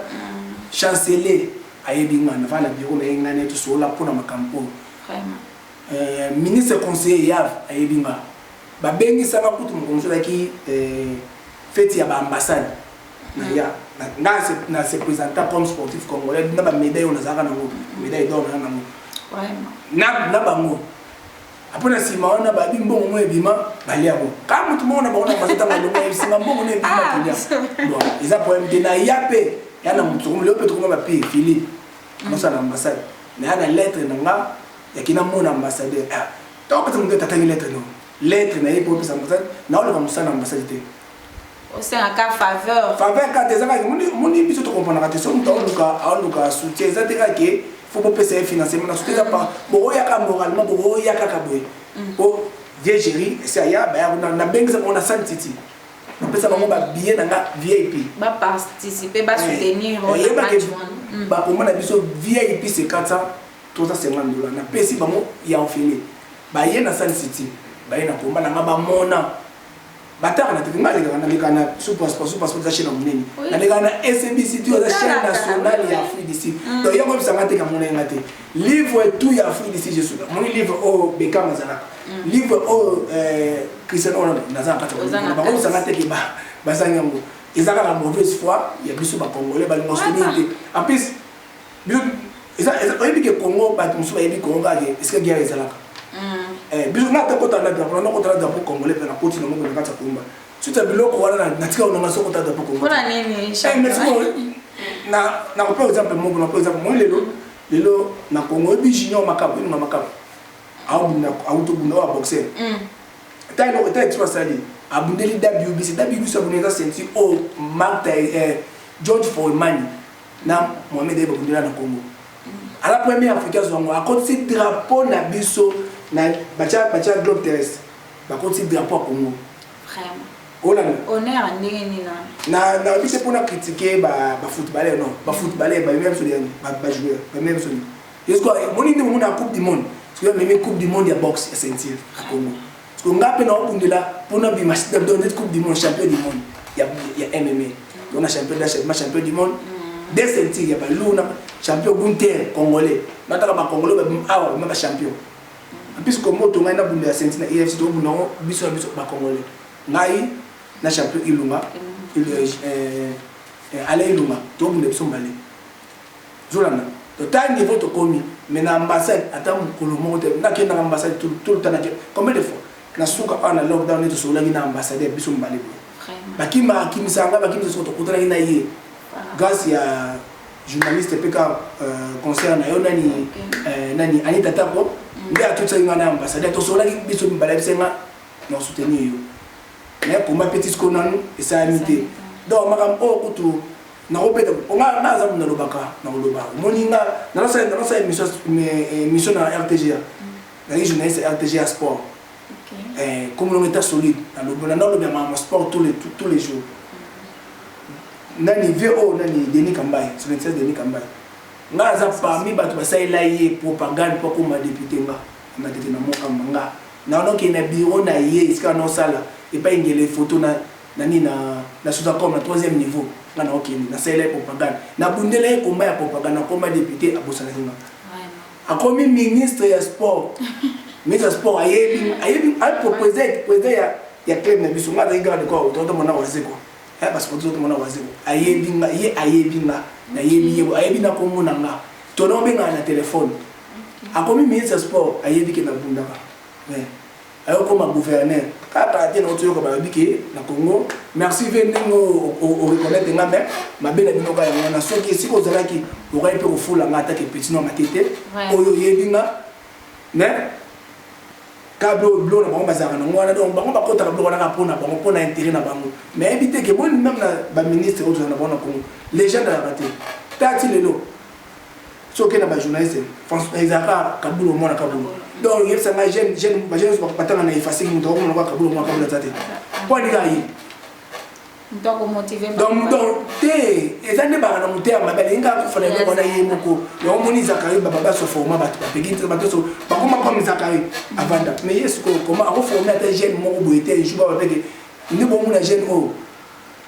chancelier ayebinga na vana bureau na ngane to sola pona makampo vraiment ministre conseiller yav ayebinga ba bengi sanga kutu mkonzo laki fête ya ba ambassade na ya na se présenter comme sportif congolais na ba médaille on azaka na médaille d'or na ngo vraiment na bango apona sima wana babi mbongo mo ebima baliabo kama tumona baona mazeta ngalongo ebisinga mbongo ne ebima tulia bon eza problème de na yape yana mutuko le peut trouver ma paix Philippe non ça l'ambassade mais yana lettre nanga yakina mon ambassadeur donc tu me tata lettre non lettre na yepo pesa ambassade na ole comme ça l'ambassade te c'est un cas faveur quand des amis moni biso to comprendre ka te so luka soutien ça te que faut pas payer financièrement na soutien pas bo yaka moralement bo yaka kaboy o viégérie c'est aya ba na benza on a santiti on peut ça ba billet na VIP ba participer ba soutenir le match ba pour moi na biso VIP c'est 400 $350 na pesi ba mo ya ofele ba ye na santiti ba ye na komba na ba mona bataka na tv ngale kana super za chaîne monene na le kana SBC tu za chaîne nationale ya Afrique d'ici donc yango bisanga te ka monene ngate livre tout ya Afrique d'ici je suis mon livre au Beckham Mazana livre au Cristiano Ronaldo nazana kata ba ko bisanga te ke ba sanyango ezaka la mauvaise foi ya biso ba congolais ba ngosoni te en plus oyebi ke Congo bato mosusu bayebi Congo kaka eske guerre ezalaka biso nga ata kota na drapeau na kota na drapeau congolais mpe na koti na moko na kati ya komba suta biloko wana natika onanga so kota drapeau congolais mpona nini na kopea exemple moko na kopea exemple moi lelo na Congo oyebi junior makabu inunga makabu autobunda oyo boxer ta expérience ali abundeli WBC abundeli eza ceinture oyo Mark George Foreman na Mohamed Ayew babundela na Congo à la première africaine zongo a côté drapeau na biso na bacha globe terrestre ba côté drapeau Congo vraiment honneur ndenge na biso pour na critiquer ba footballeur non ba footballeur ba même sur ba joueur ba même sur est-ce que moni ndi mona coupe du monde parce que même coupe du monde ya boxe ya ceinture à Congo parce que ngape na obundela pour na bi match de coupe du monde champion du monde ya MMA on a champion du monde des ceintures ya ba luna champion Gunther congolais nataka ba congolais ba ba champion puisque comme to ngana bunda ceinture na EFC to bunda biso ba congolais ngai na champion Ilunga ale Ilunga to bunda biso mbale zolana to ta niveau to komi mais na ambassade ata mukolo monte na kenda na ambassade tout le temps na combien de fois na suka ana lockdown to sola na ambassade biso mbale bakima kimisanga bakimisa to kutana ina ye grâce à journaliste PK concert na yo nani Anita Tapo nde atutsa ngana ambassadeur to sola biso mbala bisenga na soutenir yo mais pour ma petite konanu et ça amité donc makam o kutu na robeta onga na zamu na lobaka na loba moninga na sa mission na RTGA na journaliste RTGA sport comme l'on est solide na loba ma sport tous les jours nani VO nani Denis Kambaye sur le Denis Kambaye nga za parmi bato basaila ye propagande pour comme député nga na tete na moka manga na ono ke na bureau na ye iska no sala et pas ngele photo na nani na sous comme na 3e niveau nga na okini na saila propagande na bundele komba ya propagande comme député abosana nga akomi ministre ya sport ministre sport ayebi a proposer ya club na biso nga da garde ko to mona wazeko parce que tout le monde a dit ayebinga na ayebina komona nga to no benga na téléphone akomi ministre sport ayebike na bundaka ayo comme gouverneur kaka te no toyo ba bike na Congo merci venengo o reconnaître nga même mabela binoka ya na soki siko zalaki o ka pe ko fula nga atake petit no matete oyo yebinga mais kablo blo na bango bazaka na ngwana donc bango bakota kablo wana ka pona intérêt na bango mais éviter que bon même na ba ministre autres na bango Congo les gens na raté tati lelo soki na ba journaliste François Isaka kablo mona kablo donc yebsa nga jeune ba jeune ba patanga na effacer mu to mona kablo mona kablo tati kwa ni kai donc motiver donc te ezande ba na muté mabele nga ko fana ngo na yemoko yo moni Zakari baba so forma ba pegiti ba so ba koma comme Zakari avanda mais yesu ko comment a reformer ta jeune mo boité juba ba pege ni bo muna jeune o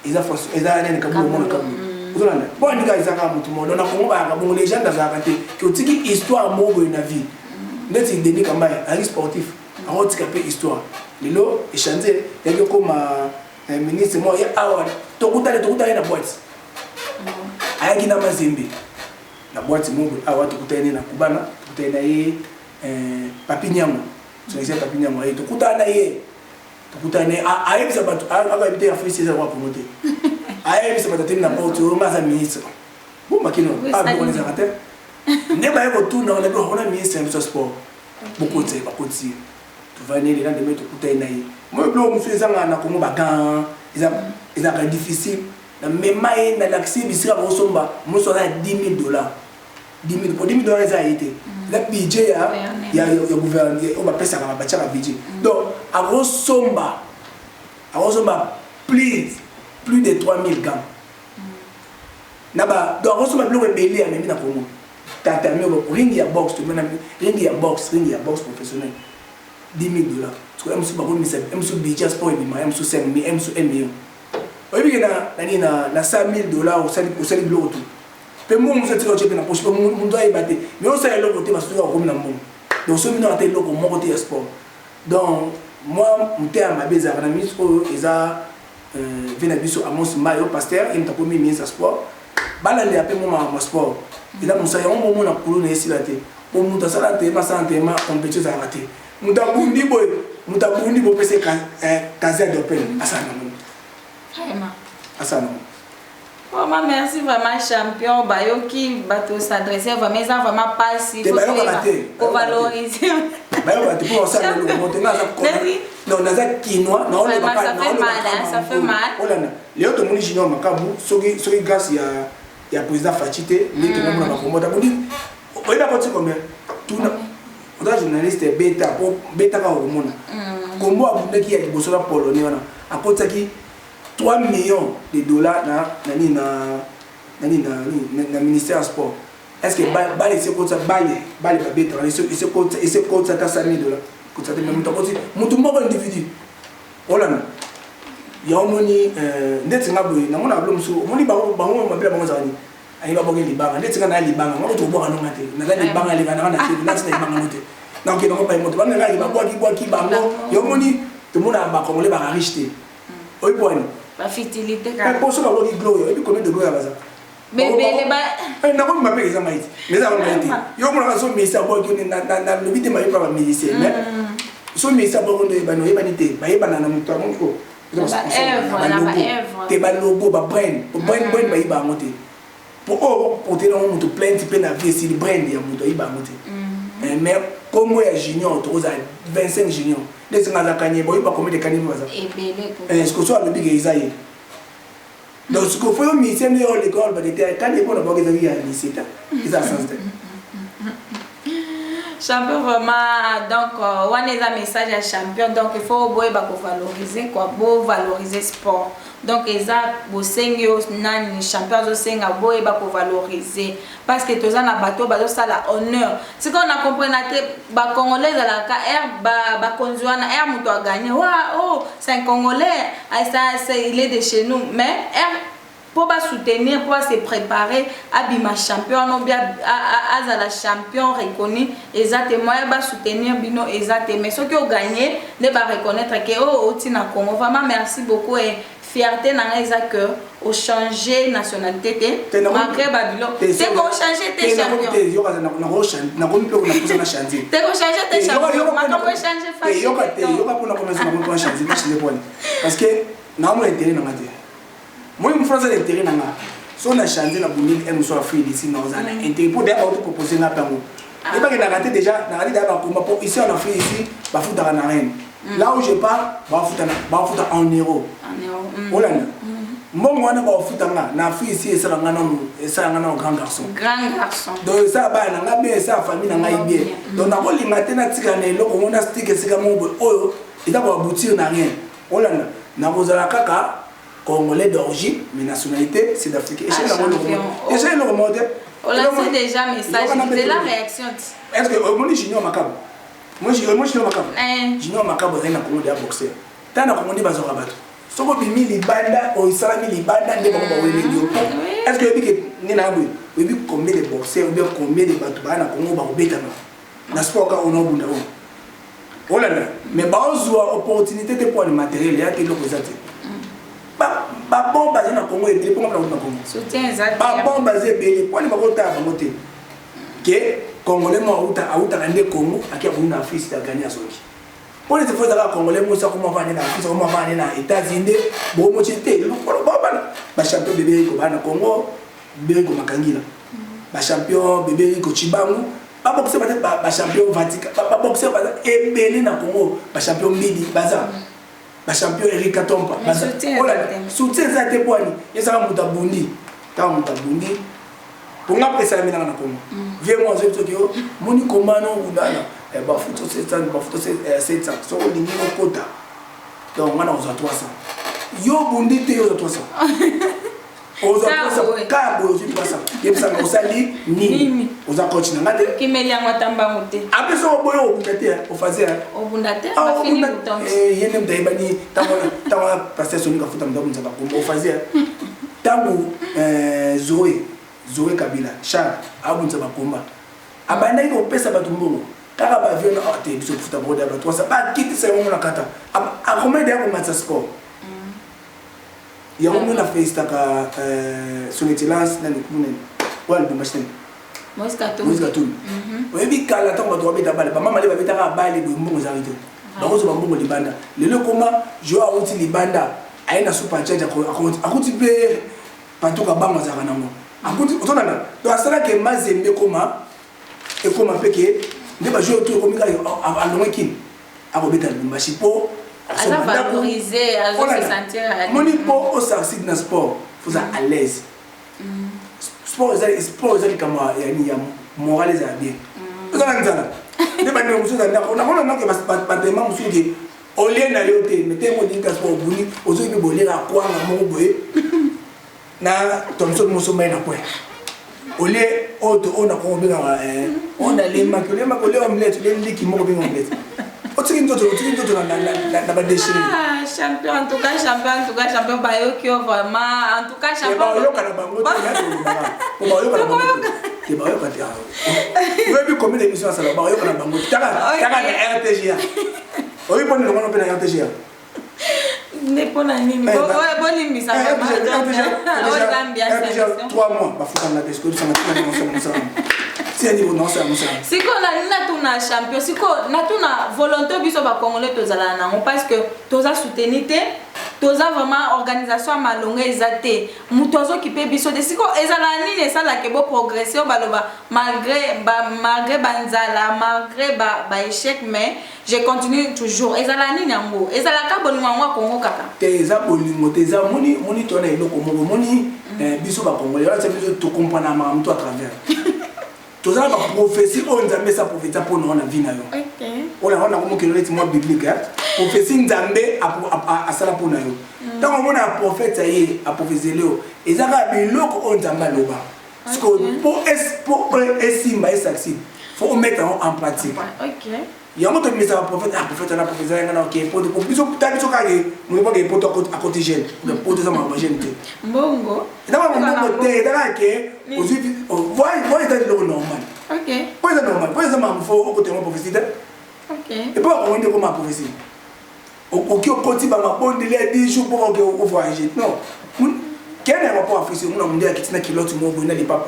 eza force eza nene kabulu mo kabulu uzolana bon ni ga Zakari mutu mo na ko ba ga bon les gens d'Azakate ki otiki histoire mo bo na vie neti Denis Kambaye un sportif a otika pe histoire lelo échanger yako comme ministre moi ya awa tokutale na boîte ayaki na mazembe na boîte mo awa tokutale na kubana tokutale na ye papinyango so ese papinyango ay tokutale na ye tokutale ayebisa bato aka ebite Afrique c'est roi pour monter ayebisa bato tena na boîte o maza ministre bon makino on les arrête ne ba yeko tout na on a ministre de sport beaucoup de bakoti tu vas aller là de mettre tokutale na ye moi blo monsieur zanga na Congo bagan ils ont difficile na mema et na l'accès bisira rosomba mo so na $10,000 $10,000 pour $10,000 ça a été le budget ya gouvernement on va passer à bacha budget donc à rosomba plus de 3,000 gants na ba donc rosomba blo belé na mina Congo tata mi ring ya box to ring ya box professionnel $10,000 parce que M. Baron M. Budget sport et M. 5 M. 1 million. Oui, il y a $100,000 au salaire de l'autre. Mais moi, je suis là, je suis mais on sait le côté parce que je suis là. Donc, ce moment, je suis là pour mon côté sport. Donc, moi, je suis à ma base à la mise où ils ont venu à mon maillot pasteur et je suis ministre sport. Je suis là pour mon sport. Il a mon saillon, mon moment, pour nous, ici, la tête. Pour nous, ça, la tête, ma santé, ma compétition, ça a raté. Moutabundi, boy, Moutabundi, boy, c'est casé d'open. Asana. Vraiment, merci vraiment, champion. Bayo qui bateau s'adresser vraiment, ça vraiment pas si. Faut valoriser. Bayo, pour ça, non, on a ça quinoa, non, on ça fait mal, ça fait mal. Oh là là, les autres monde junior makabu, soki grâce il y a président Fatité, les tout le monde a promoté. On est parti combien? Tout le journaliste bêta pour bêta quand on monte. Comment a voulu qu'il y ait des bossola polonais à côté qui 3 millions de dollars na ministère sport. Est-ce que balle c'est comme ça balle bêta il se compte ça 100 000 $. Ça te met mutu moko individu olana ya omoni ndeti ngabwe na mona blomso omoni bango mapela bango zani ayi ba bonge libanga ndeti ngana libanga ngako to boka nonga te na zani libanga libanga na te na tsina libanga mote na ke no ba moto ba ngala ba boki bango ya omoni to mona ba kongole ba riche te oyi boni ba fitilité ka pour ça ba boki gloire et puis combien de gloire baza bébé ba na ko mbape eza maiti mais ça va maiti yo mona so misa boki na le bité ma pa ba milicier mais so misa boki ndo ba no yeba ni te ba yeba na mutu amonko te ba logo ba brand ba yeba mote pour te non mutu plainte pe na vie si brand ya mutu yeba mote mais comme ya junior to za 25 junior les ngala kanye boy ba combien de kanye baza est-ce que soit le big isaïe. Donc, ce qu'il faut, c'est que l'école, quand les bonnes banques arrivent à lycée, ils ont sens. Champion vraiment, donc, on a un message à champion, donc il faut valoriser quoi, beau valoriser sport. Donc, ils ont les champions pour valoriser. Parce que tous les bateaux, ça a honneur. Ce qu'on a compris, les Congolais, ils ont gagné. Oh, c'est un Congolais, il est de chez nous. Mais pour soutenir, pour se préparer, Abima champion, la champion reconnu, exactement, soutenir Bino, exactement. Mais ceux qui ont gagné, ils vont reconnaître que oh, Tina Congo. Vraiment, merci beaucoup et fierté dans les accords, au changer nationalité, malgré Babylone. C'est qu'on change tes champions. C'est qu'on change tes champions. Parce que nous intérêt dans moi je France l'intérêt dans so na changer na bonne et soit free ici dans un intérêt pour d'ailleurs proposer na pango et pas que na raté déjà na raté d'abord pour ici on a fait ici ba foutre na reine là où je pars ba foutre en euro voilà mon wana ba foutre na fille ici ça ngana grand garçon donc ça ba na ngabe ça famille na ngai bien donc na ko limate na tika na eloko mona stick sika mo oyo ita ko aboutir na rien voilà na kozala kaka Congolais d'origine, mais nationalité, c'est d'Afrique. Et j'ai le remonté. On l'a fait déjà, message. C'est la réaction. Est-ce que moi, je suis junior macabre? Moi, je suis junior macabre. Junior macabre, rien à Congo de boxer. Tant à Congo de Bazora Bato. Ce qu'on peut mis les bandes, ou Salami les bandes, des Congo. Est-ce que vous avez vu combien de boxeurs, ou bien combien de bateaux à Congo, ou bien n'est-ce pas quand on a un oh là là. Mais on a opportunité de prendre le matériel, il y a quelque chose à dire. Ba bon basé na Congo et pour na Congo. Soutien exact. Ba bon basé belé pour les bakota ba moté. Que Congolais mo auta rende Congo akia bu na Afrique ta gagner soki. Pour les fois za Congolais mo sa comment va na Afrique, comment va na États-Unis, bo mo chité, lo ba champion bébé ko ba na Congo, bébé ko makangila. Ba champion bébé ko Chibangu, ba boxer ba champion Vatican, ba boxer ba e belé na Congo, ba champion Midi baza. La champion Eric Katompa. Soutien ça te poani. Et ça muta bundi. Ta muta bundi. Pour nga ça mina na Congo. Viens moi je te dis moni komano udana. E ba futo 700 ba futo 700. So ni ni kota. Donc on a 300. Yo bundi te yo 300. Oza 300 ka bo je 300. Et ça on sali nini. Oza coach na ngade. Kimeli ya matamba mote. Après ça on boyo obundate au fazer. Obundate ba fini bouton. Yene mdaibani tawa passer sonika futa mdabu nzaba ko au fazer. Tangu Zoé Kabila Charles abu nzaba komba. Abanda iko pesa batumbongo. Kaka ba viona ate biso futa boda ba 300 ba kiti sa yo na kata. A combien de ko match sport. Il y a un félicité à son excellence dans le commun. Ouais, le machin. Moïse Katumbi. Oui, kala tango to beta bale ba mama le ba beta ka bale do mbongo za rito ba ko zo ba mbongo libanda lelo koma jo a uti libanda aina super charge akuti be patuka banga za kanango akuti otona to asala ke mazembe koma e koma peke nde ba jo to komika alonga kin ako beta lumba sipo asa valoriser azo se sentir moni po au succès dans sport faut ça à l'aise sport est comme ya moral est bien ozala nzala nde bande mosusu nakona noke batema mosusu ke olie na yo te mete modinga sport buni ozoyebi bolera kwanga moko boye na tomso moso mai na kwe olie oto ona ko bengaka ona lemaki olie omelette olie liki moko benga omelette otiki nzoto na ba déchiré champion en tout cas champion bayoki vraiment en tout cas champion bayoka na bango te bayoka na bango te bayoka te vous avez combien d'émissions ça là bayoka na bango taka na RTGA oyi pone le mono pe na RTGA ne pona nini bo limbisa RTGA 3 mois bafuka na desco ça na siko na tuna champion siko na tuna volonté biso ba congolais tozala nango parce que toza soutenir te toza vraiment organisation malonga ezate mutozo ki pe biso de siko ezala nini esala ke bo progresser baloba malgré banzala malgré ba échec mais je continue toujours ezala nini yango ezala ka bolingo ngwa Congo kaka te eza bolingo te eza moni tona eloko moko moni biso ba congolais là c'est biso to comprendre ma mto à travers tous les prophéties on Nzambe sa prophétie pour nous on a vie na yo on a comme que le témoin biblique prophétie Nzambe a sala pour na yo tant on a prophète ça y est a prophétie léo et ça va biloko on Nzambe loba parce que pour esimba et succès faut mettre en pratique il y a un autre message prophète on a prophétie ngana OK pour biso tabiso kage nous pas que pour à côté jeune pour des hommes jeune mbongo dans mon côté dans que aujourd'hui voyez c'est le normal OK pour c'est normal pour ça il faut au côté mon prophétie OK et pas on dit comme ma prophétie au côté ba ma bonne les 10 jours pour que on voyager non quel est rapport à faire on a dit à kitina kilote mo bona les papa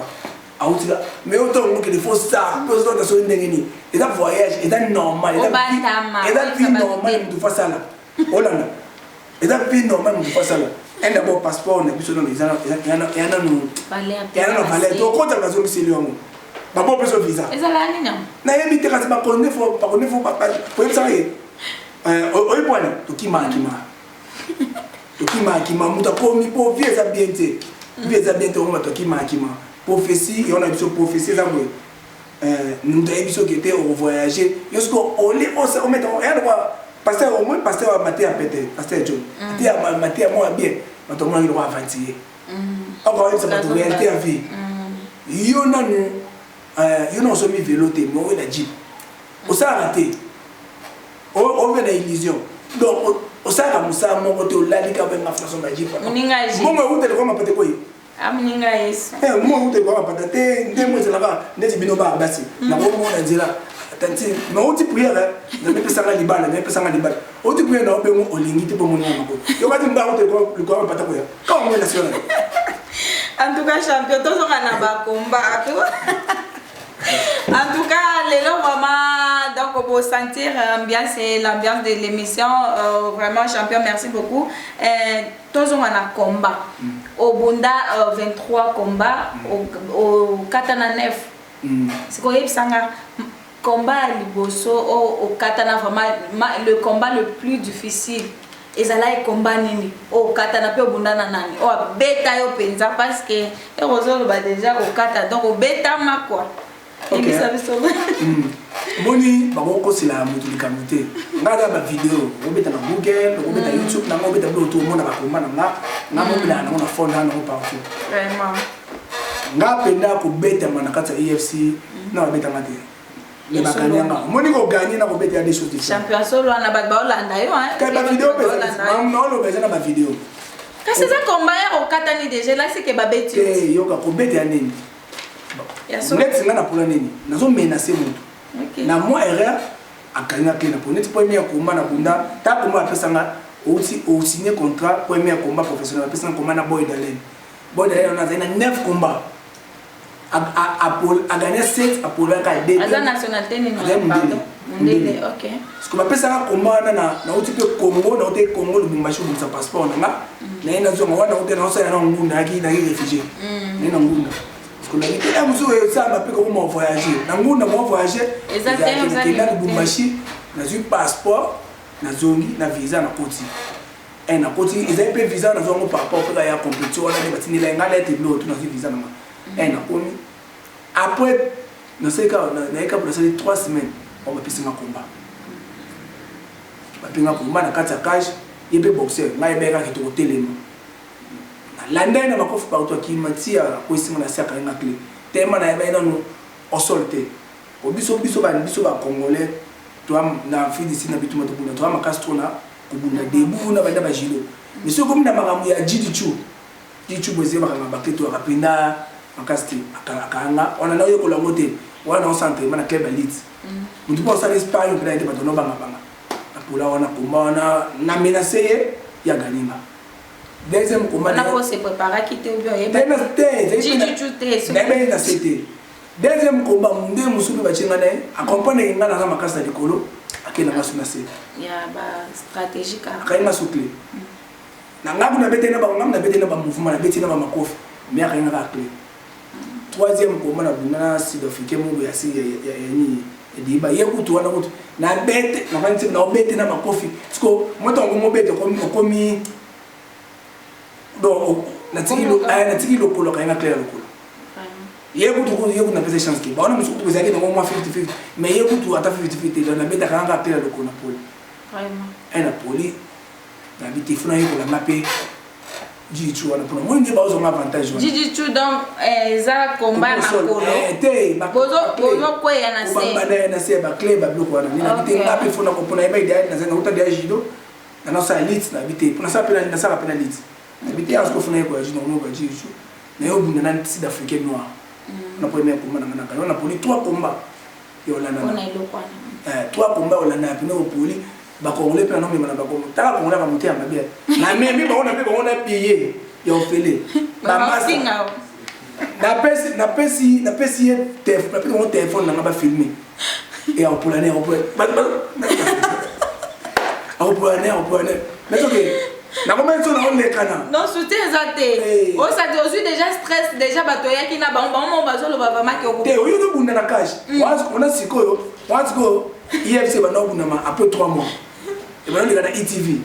mais autant que il faut ça parce que ça ndengeni et ça voyage et ça normal et ça vie normal de faire ça là Hollande et ça vie normal de faire ça là un d'abord passeport on a besoin de ça il y en a nous valait to compte la zone c'est lui ba bon besoin visa et ça là nini na yebi te kasi ba connaît faut pour ça oi point to kima muta komi po vie ça bien te on va to kima prophétie et on a besoin de prophétie là nous avons besoin qui était au voyager jusqu'au on met on va pasteur au moins pasteur maté à péter pasteur John maté à moi bien on moi il doit avancer encore ça va réalité à vie yo non sommes vélo té mais on a dit on s'est arrêté on veut une illusion donc on s'est amusé mon côté au lalika ben ma façon de dire moi où t'es comment peut-être quoi aminga yesu moi où t'es quoi peut-être ndemo là ndezi bino ba basi na ko mo na nzela tanti mais on dit prière na me pesa libala me pesa libala on dit prière na obe mo olingi te po mo ngako yo ba timba où t'es quoi le quoi peut-être quoi comment national en tout cas champion tozo kana ba combat en tout cas les gens vraiment donc pour sentir l'ambiance de l'émission vraiment champion merci beaucoup tozo kana combat au Bunda 23 combats au Katana 9 c'est quoi sanga combat liboso au Katana vraiment le combat le plus difficile ezala e combat nini au Katana pe au Bunda na nani o beta yo penza parce que erozolo ba déjà au Katana donc au beta ma quoi okay. Boni bango c'est la mutulikamité ngada ba vidéo obeta na Google obeta YouTube na obeta bloto mona ba komana na mo bila na phone na partout vraiment ngapenda ko beta manakata EFC na beta ngati le bakanyanga moni ko gagner na ko beta des choses différentes champion solo na ba Hollande yo hein ka ba vidéo pe na lo beza na ba vidéo ka c'est ça combat au Katani déjà là c'est que ba beti yo ka ko beta nini net nga na pula nini nazo menacer mutu na moi erreur akanga ke na poneti premier combat na Bunda ta combat apesanga aussi au signer contrat premier combat professionnel apesanga combat na Boy Dalen on a 9 combats a gagné 7 Apollo a gagné 2 Aza nationalité ni pardon. Mundele, OK. Parce que ma pesa combat na uti pe Congo na uti Congo Lubumbashi pour sa passeport na na zo ngwana uti na osa na ngunda ki na réfugié. Na ngunda. Parce que la vie est muso ça m'a pe comment voyager. Na ngunda mo voyager. Exactement. Na Lubumbashi na zo passeport na zongi na visa na koti. Na koti ils avaient visa na zo ngo par rapport à la compétition na batini la ngala était l'autre na visa na. Na komi après na seka na eka pour ça 3 semaines. On va pisser un combat. On va combat na kati ya cage, il peut boxer. Là il beka ki to télé. Na landa na makofu partout ki matia ko isima na saka na clé. Tema na ba na no osolté. Obiso ba congolais, to am na fidi sina bitu matubuna. To am makastro na kubunda debu na banda ba jilo. Miso comme na makamu ya jidichu. Jidichu boze ba kanga baketo akapinda makasti akanga. On a yo ko la moté. Wana on centre mana club elite. Mutu pa osala Espagne mpena ete bato no banga apula wana komba na menacé ya ganinga. Deuxième combat na ko se préparer qui te bien et ben deuxième combat munde musubi bachenga nae accompagner inga na makasa de kolo akena masuna se ya ba stratégique akaina souple na ngabu na bete na ba mouvement na bete na ba makofi mais akaina ka clé. Troisième combat na buna sud-africain mungu ya si ya ni diba yekutu wana kutu na bete na fanti na obete na makofi siko moto ngo bete komi do na tiki lokolo kaina clair lokolo yekutu na pesa chance ki ba ona musuku pesa ki ngo 50-50 mais yekutu ata 50-50 na bete kana clair lokolo na poli vraiment na poli na biti funa yeko la mape Jidichu wana pour moi ndi ba ozo avantage wana Jidichu donc za combat makolo bozo ko ya na se bamba na se ba clé ba bloco wana ni na bité ngapi fona ko pona iba idea na zanga uta dia jido na no sa elite na bité pona sa pena na sa pena elite na bité asko fona ko ya jido no ba Jidichu na yo bunda na sud africain noir na premier combat na ngana na poli 3 combats yo la na on a ilo kwana 3 combats on a pena au poli ba congolais pe na no na ba kongo ta congolais ba muté ya mabia na memi ba ona payé ya ofele ba masinga na pesi téléphone na ba filmer et en polonais mais OK na comment ça na on le kana non soutien zaté o ça te aussi déjà stress déjà batoya ki na ba bazo lo ba vraiment ki o te oyo do bunda na cash on a sikoyo once go IFC ba no bunda ma après 3 mois et ben on est dans ETV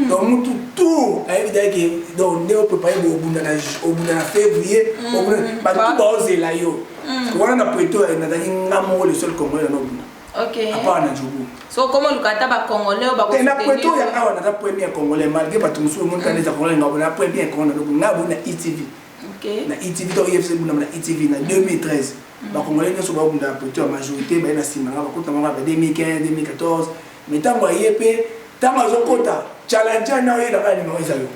donc tout a évidemment que donc on préparé au bunda na février au bunda ba tout ba oser la yo on a préto na ngamo le seul congolais na bunda OK apa na jobu so comment lukata ba congolais ba ko na préto ya awa na premier congolais malgré ba tout musu mon kanisa congolais ngabo na premier congolais ngabo na ETV OK na ETV to IFC bunda na ETV na 2013 ba congolais nso ba bunda préto la majorité ba na sima ngaba ko tama ba 2015 2014 mais tango yepe tango zokota challenge na yo na ni mo isayo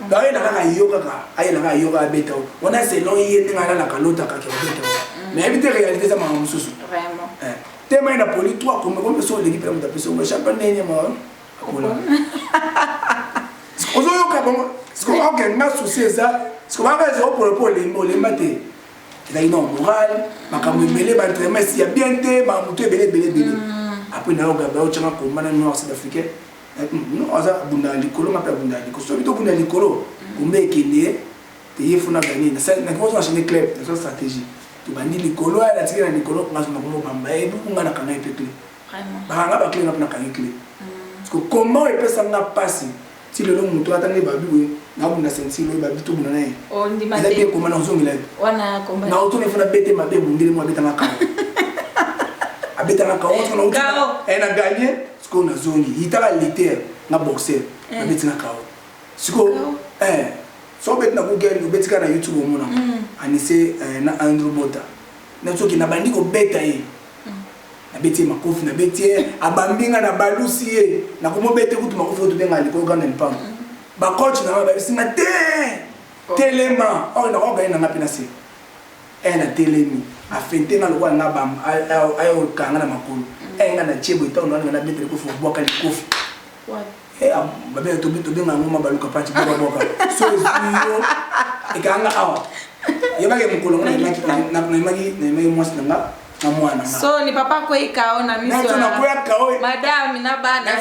dawe na ka yo kaka ayi na ka yo ka beta on a selon yé ngala la kalota ka ke beta mais éviter réalité ça ma mususu vraiment tema ina poli 3 comme so l'équipe la mutapeso mais champion nene mo akola ozo yo ka bon ce qu'on a na souci ça ce qu'on va faire pour les mater il a une morale makambo belé ba entraînement si ya bien té ba mutu belé après na yoga ba ochanga ko mana noir sud-africain no aza bunda likolo ma pa bunda likolo so bito bunda likolo kumbe kende te yefuna gagner na ça na ko so changer club na stratégie to bandi likolo ala tika na likolo ngaso na ko bamba e bu ngana kana epekle vraiment ba nga ba clé na kana clé parce que comment il peut s'en passer si le long mutu atanga ba biwe na bunda sensi lo ba bitu bunda nae o ndi ma te ko mana uzongila wana combat na auto ne funa bete mabe bundile mo beta ngaka abeta na kaoto na uti na gagner siko na zongi itala liter na boxer na beti na kao siko so bet na google beti ka na YouTube mona anise na Andrew Bota na soki na bandi ko beta ye na beti makofi na beti abambinga na balusi ye na komo beti kutu makofi to benga liko gana mpam ba coach na ba bisinga telema o na ko ga na ngapina se na telemi afente na lokwa na bam ayo kanga na makulu nga na chebo ita na na betre ko fo boka likofi what babe to bito benga ngoma baluka panchi boka so yo et quand il y a un colon, il y a un so ni papa ko ikao na miso madame na bana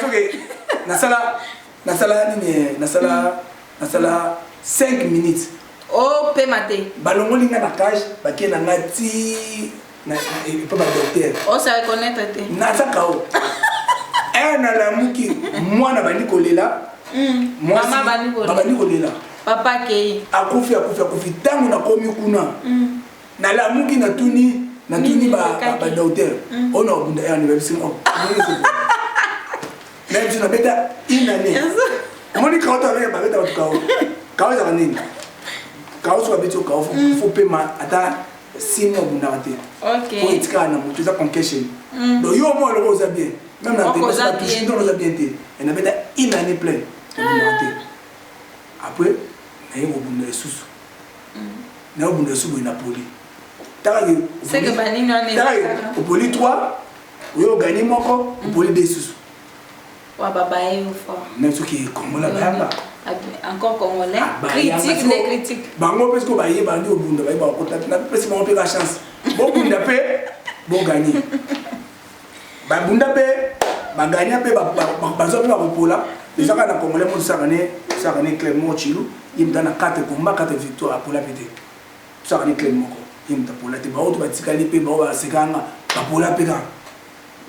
nasala 5 minutes oh pe mate balongoli nga na cage bakie na ngati na pe ba docteur oh ça reconnaître te nasa kao na la muki mwana bani kolela mama bani kolela papa ke akufi tangu na komi kuna na la muki na tuni ba docteur ona obunda ya université même si na beta inane moni kao ta ba beta kao za nini kao so beto kao faut paiement ata 6 mois obunda te OK pour itika na mutu za concussion donc yo mo le rosa bien même na te ça touche dans rosa bien te et na beta inane plein après na yo obunda susu na obunda susu na poli. C'est que Banino est au poli 3, oui, au gagné moko, au poli 2 sous. Wa baba est fort. Même ce qui est comme la baba. Encore congolais. Critique, les critiques. Bango parce que baye bandi au bunda, baye ba ko na pesi mo pe la chance. Bon bunda pe, bon gagné. Ba bunda pe, ba gagné pe ba zo pe ba pola. Les gens na congolais mo sakane Clément Chilou, il me donne 4 combats, 4 victoires pour la pété. Sakane Clément. Imta pola te ba auto batikali pe ba sekanga ba pola pe ka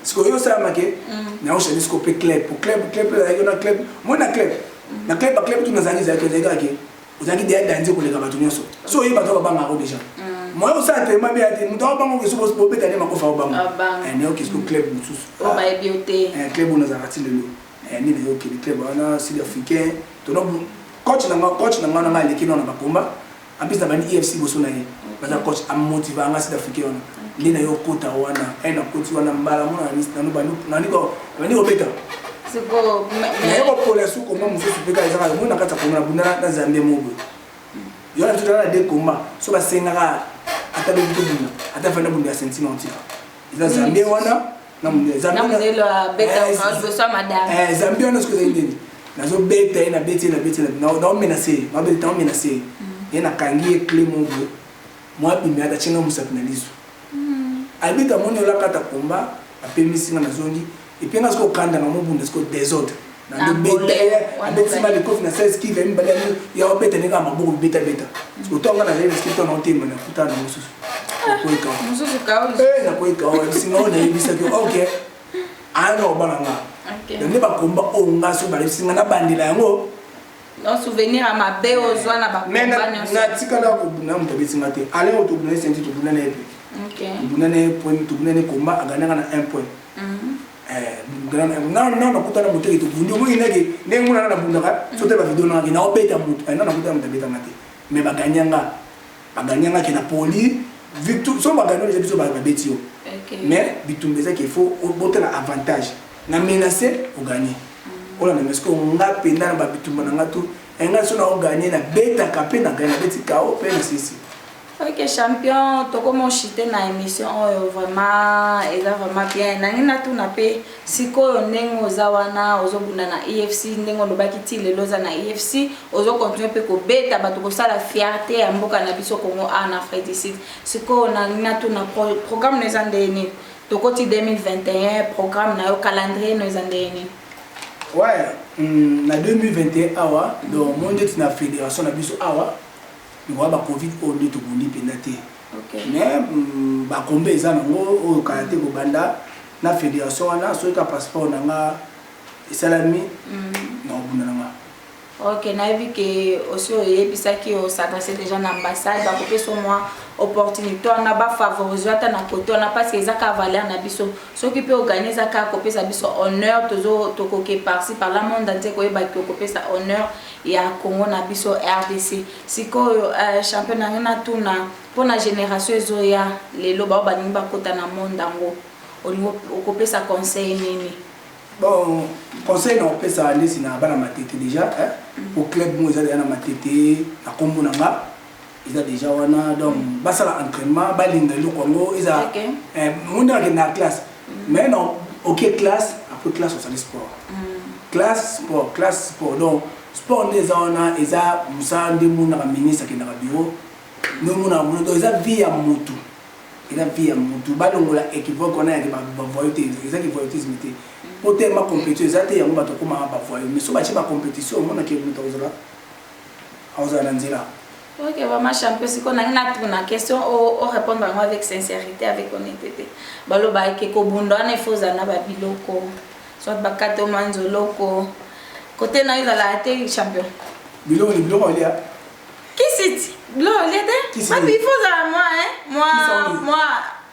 siko yo sa make na o sheli siko pe club la yo na club mo na club tu na zangi za ke ke uzangi dia danze ko le ka batu nyoso so yi bato ba nga ko déjà mo yo sa te ma be ati muto ba ngo ke suppose po beta ne makofa ba ngo ne o ke siko club mususu o ba biote club na za ratile lo ni ne yo ke club ana sud africain to no coach na nga le kino na bakomba ambisa bani EFC boso na ye baza coach amotiva nga sud africain lina yo kota wana ena coach wana mbala mona nani ko beta siko na yo pole su ko mo mususu peka ezaka mona kata ko na bunda na Zambia mobo yo na tutala de komba so ba senga ka ata be bunda ata fana bunda sentiment ila Zambia wana na munde Zambia na munde lo beta ko so madame Zambia na sko zaindi na zo beta na na menacer ma beta na menacer yena kangie klimo bo moi bimia ta chinga musapina liso albita moni ola kata komba apemisinga na zondi epenga sko kanda na mobunda sko désordre na beta abetsima le kofi na 16 ki vemi bale ya obeta nega mabuku beta sko tonga na lele skito na otemba na kuta na mususu mususu ka na ko ikawa singa ona ibisa ki okay ana obalanga ne ba komba onga so bale singa na bandila yango no souvenir à ma belle aux zones à ma compagne na tikala ko buna mtabisi ngate ale o to buna senti to buna na epe OK buna na point to buna na komba agana na 1 point na kutana muteki to bundi mo inage ne nguna na bunda ka so te ba video na na obeta mutu na kutana mtabeta ngate me baganyanga ke na poli victoire so bagano les biso ba betio mais bitumbeza ke faut boter la avantage na menacer ou gagner ola na mesko nga penda na babitumba na ngatu enga so na o gagner na beta kapé na gagner beti kao pe na sisi. OK champion to comment chiter na émission vraiment bien nangi na tu na pe siko ndengo zawana ozobuna na EFC ndengo lobaki ti lelo za na EFC ozo continuer pe ko beta bato ko sala fierté ya mboka na biso Congo en Afrique du Sud siko nangi na tu na programme les andeni to koti 2021 programme na yo calendrier nos andeni. Ouais, na 2021 awa donc monde na fédération na biso awa ni wa ba covid o ndi to bundi penate. OK. Mais ba kombe za ngo o karate ko banda na fédération na so ka passeport na nga isalami na obuna na nga. OK, na vu que aussi yebisa ki o s'adresser déjà na ambassade ba kopé so moi opportunité on a ba favoriser ta na côté on a parce que ça ka valeur na biso so qui peut organiser ka kopé sa biso honneur tozo to koké par-ci par la monde entier ko ba kopé sa honneur ya Congo na biso RDC siko championnat na tuna pour na génération ezoya lelo ba ba nimba kota na monde ngo o kopé sa conseil nini. Bon, conseil na pesa alisi na bana matete déjà au club mo za na matete na kombo nanga iza déjà wana donc basala entraînement balinga lo kongo iza munda ke na classe mais non OK classe après classe au sport classe sport donc sport les wana eza musande muna ka ministre ki na bureau no muna muna to eza vie ya mutu eza vie ya mutu balongola équivoque on a ya ba voyauté eza ki voyautisme te pote ma compétition eza te yango bato koma ba voyau mais so ba ci ba compétition mona ki mutu ozala nzela. Ok, vraiment champion si qu'on a une question au répondre avec sincérité avec honnêteté balo ba ke ko bundana ifoza na ba biloko soit ba kato manzoloko côté na la té champion biloko ni biloko lia qui c'est biloko lia té pas il faut ça moi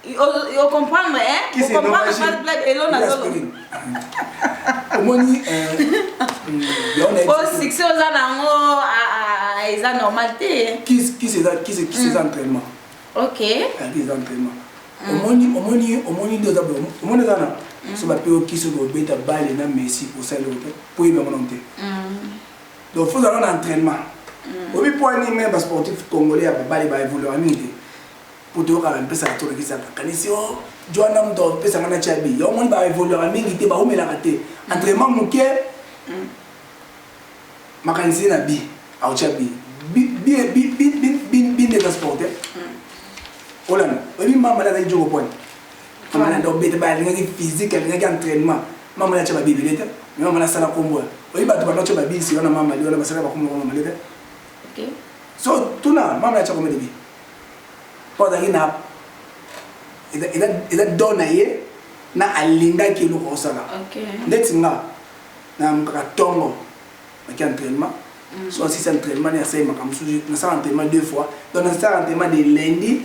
on comprendre on comprendre pas blague et l'on a zolo omoni oh succès aux anango ils ont normalité qui c'est entraînement ok qui c'est entraînement omoni deux abos omoni dana so ba pe qui se go beta balle na Messi pour ça le pour y monter donc faut avoir un entraînement obi pour animer ba sportif congolais ba balle ba évoluer amité pour te ka mpesa to ki sa kanisi o joana mto pesa ngana chabi yo moni ba évoluer amité ba omela raté entraînement muke makanisi na bi au chabi bi de transport olana obi mama la jogo point mama ndo bete ba linga physique linga entraînement mama la chaba bibilete mama la sala kombo obi ba to ba no chaba bi si ona mama li ona basala ba kombo mama lete ok so tuna mama la chaba kombo bi poda ina ida dona ye na alinga ki lu ko sala ok ndetinga na mkatongo ba entraînement so si c'est entraînement ya sai makamusuji na sa entraînement 2 fois donc na sa entraînement de lundi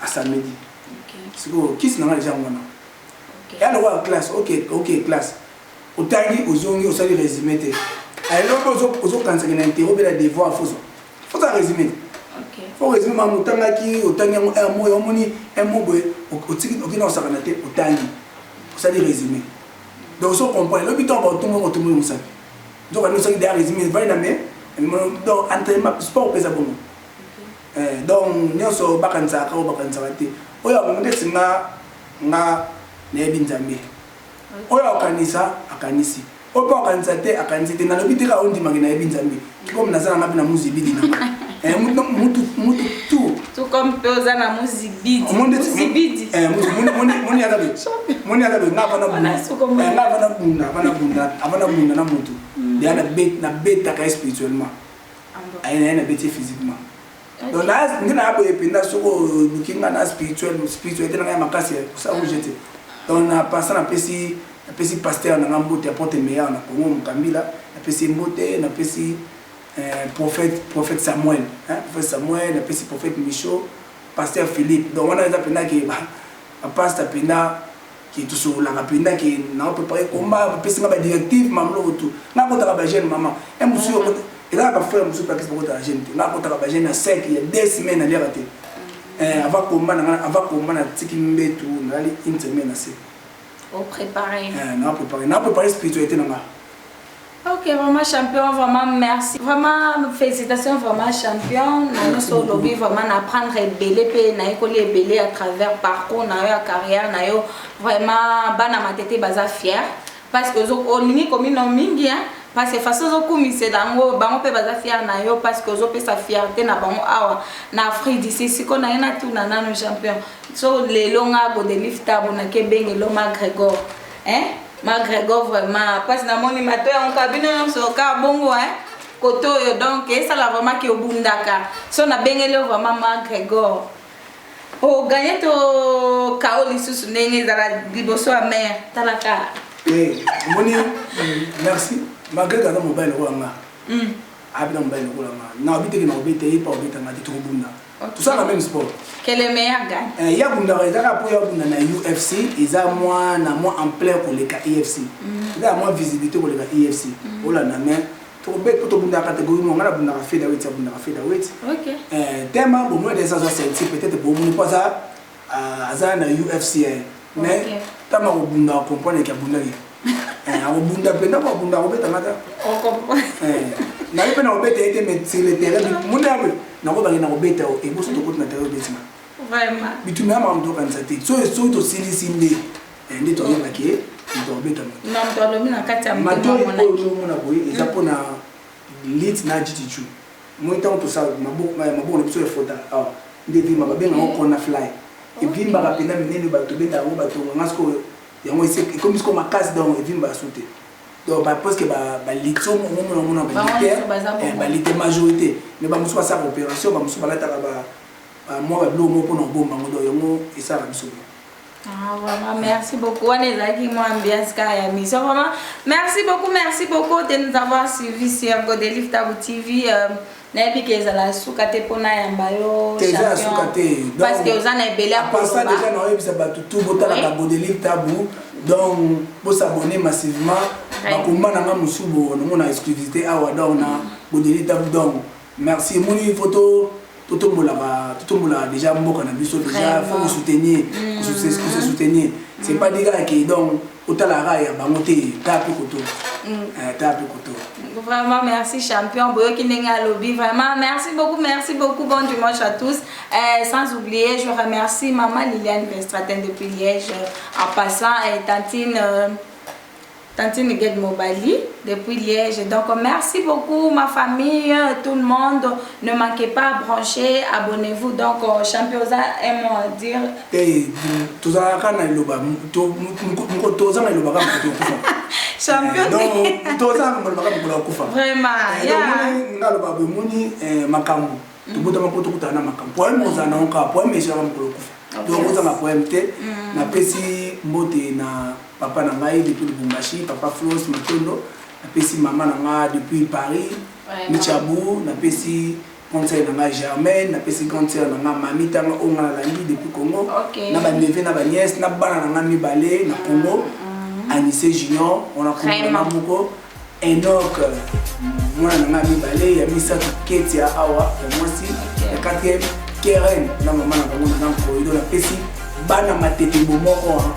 à samedi. C'est quoi qui c'est déjà moi. OK. Et alors classe, OK classe. Au tangi aux ongi au sali résumé té. Alors aux quand ça n'a interrompu la devoir faut ça résumer. OK. Faut résumer ma mutanga ki au tangi un mot au tiki OK non ça na té au tangi. Au sali résumé. Donc on comprend le but on tout le monde ça. Donc on nous a résumé va na mais donc entraînement sport pesa bon. Donc nyonso bakanza ka bakanza bate oyo ngondesi nga nebi nzambe oyo akanisi opo akanisa te na lobiti ka ondi magina nebi nzambe comme nazana ngapi na muzibidi na mutu tout comme poza na muzibidi moni alabe ngapa na bunda na mutu dia na beta ka spirituellement ayena na beti physiquement. Donc là, nous avons épinda sur le kinga na spiritualité na makasi ça où j'étais. Donc on a passé na pesi pasteur na ngambote apporter meilleur na Congo Mukambila, na pesi mbote, na pesi prophète Samuel, prophète Samuel, na pesi prophète Michaud, pasteur Philippe. Donc on a épinda qui pasteur pina qui tout sur la rapinda qui na préparé combat pesi ngaba directive mamlo tout. Na ko ta ba jeune maman. Et monsieur et là, il faut que je me fasse un là, quand il y a 5, il y a 2 semaines à l'heure. Avant qu'on ait une semaine assez. Au préparer. On a préparé spiritualité. Ok, vraiment champion, vraiment merci. Vraiment, félicitations, vraiment champion. Nous sommes aujourd'hui vraiment apprendre à belé, belé à travers parcours, na carrière, vraiment, bana matete baza fier. Parce que on ligne comme une mingi, parce que façon comme c'est dango bango pe baza fier na yo parce que zo pe sa fierté na bango awa na Afrique d'ici si qu'on a ina tout na no champion so les longa go de lifta bona ke benge lo McGregor McGregor vraiment parce na moni mato en cabine so ka bongo koto yo donc ça la vraiment ki obundaka so na benge le vraiment McGregor o gagner to kaoli susu ndenge za la liboso a mer talaka moni merci malgré que mobile wanga abina mobile wanga na obite ki na obite ipa obite ngati to bunda tout ça la même sport quel est meilleur gagne ya bunda ezaka po ya bunda na UFC eza moi en plein pour les UFC eza moi visibilité pour les UFC ola na mais to bet to bunda catégorie mo ngala bunda ka featherweight ya bunda ka featherweight OK tema bon moi des ça c'est peut-être pour mon pas ça aza na UFC mais tama ko bunda comprendre que bunda bunda penda ko bunda ko beta mata on comprend na lipe na obeta ete mais sur le terrain munda na ko bangina ko beta e bo so to ko na terrain betima vraiment bitu na ma ndo kan sati so to silisinde ndi to yeba ke ndo beta na ndo lo mina kati ya mona boy eza pona lit na jitichu moi tant tout ça maboko na biso ya fota ah ndeti mabenga ko na fly et puis mba rapenda minene bato benda ngo bato ngasko yango ese comme ce qu'on ma casse donc et puis mba sauter donc parce que ba litso mon ba lité majorité mais ba muso sa opération ba muso balata ba moi ba blo mo pour no bomba ngo do yango esa ba biso. Ah, vraiment, merci beaucoup. On est là qui m'a ambiance à la mission. Vraiment, merci beaucoup de nous avoir suivis sur Godelive Tabou TV. N'ayez que la soukate pour na yambayo champion. Parce que vous en avez belé à part ça déjà on a eu ça tout botal la Godelive Tabou. Donc pour s'abonner massivement, bakoma na musubo on a exclusivité à Wada on a Godelive Tabou donc merci mon photo. Tout le monde a déjà mboka na biso déjà faut soutenir soutenir c'est pas des gars qui donc autant la raya bangoté tape koto vraiment merci champion boyo kinenga lobby vraiment merci beaucoup bon dimanche à tous sans oublier je remercie maman Liliane Verstraten depuis Liège en passant Tantine Gued Mobali depuis Liège. Donc merci beaucoup ma famille, tout le monde. Ne manquez pas à brancher, abonnez-vous. Donc champion aime dire. Tout ça quand il loba, tout ça il loba champion. Donc tout ça il loba kufa. Vraiment. Donc na loba bemuni makambu. Tout bout de ma poto kutana makambu. Poème ozana onka poème ejara mukolo kufa. Donc ozana poème te na pesi mbote na papa na ngai depuis Lubumbashi, papa Flos Matondo, na pesi maman na nga depuis Paris, Michabou, na pesi conseil na nga Germaine, na pesi conseil na nga Mamita nga onga na langi depuis Congo, na ba neve na ba nièce, na bana na nga mibale na Congo, Anissé Junior, on a connu na moko, Enoch, mwana na nga mibale, ya misa Ketia awa, moi aussi, la quatrième Keren, na maman na Congo na Koido, na pesi bana matete bomoko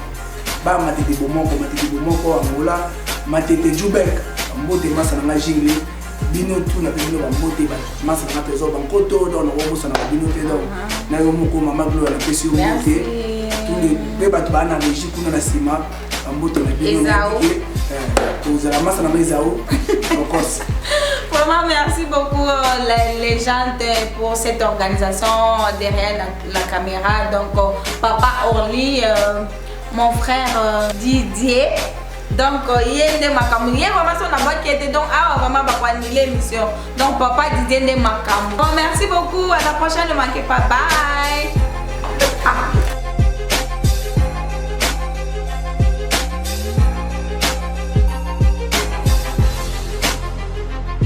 ba matete bomoko angola matete Jubek mbote masa na jingle bino tout na bino ba mbote ba masa na trésor bankoto don na wobusa na bino te don na yo moko mama Gloire na pesi mbote tous les beba bana régie kuna na sima mbote na bino tous la masa na mezao okos. Vraiment merci beaucoup les gens pour cette organisation derrière la caméra. Donc papa Orly, mon frère Didier. Donc il y a vraiment son abord qui était donc vraiment l'émission. Donc papa Didier de Macam. Bon merci beaucoup, à la prochaine, ne manquez pas, bye.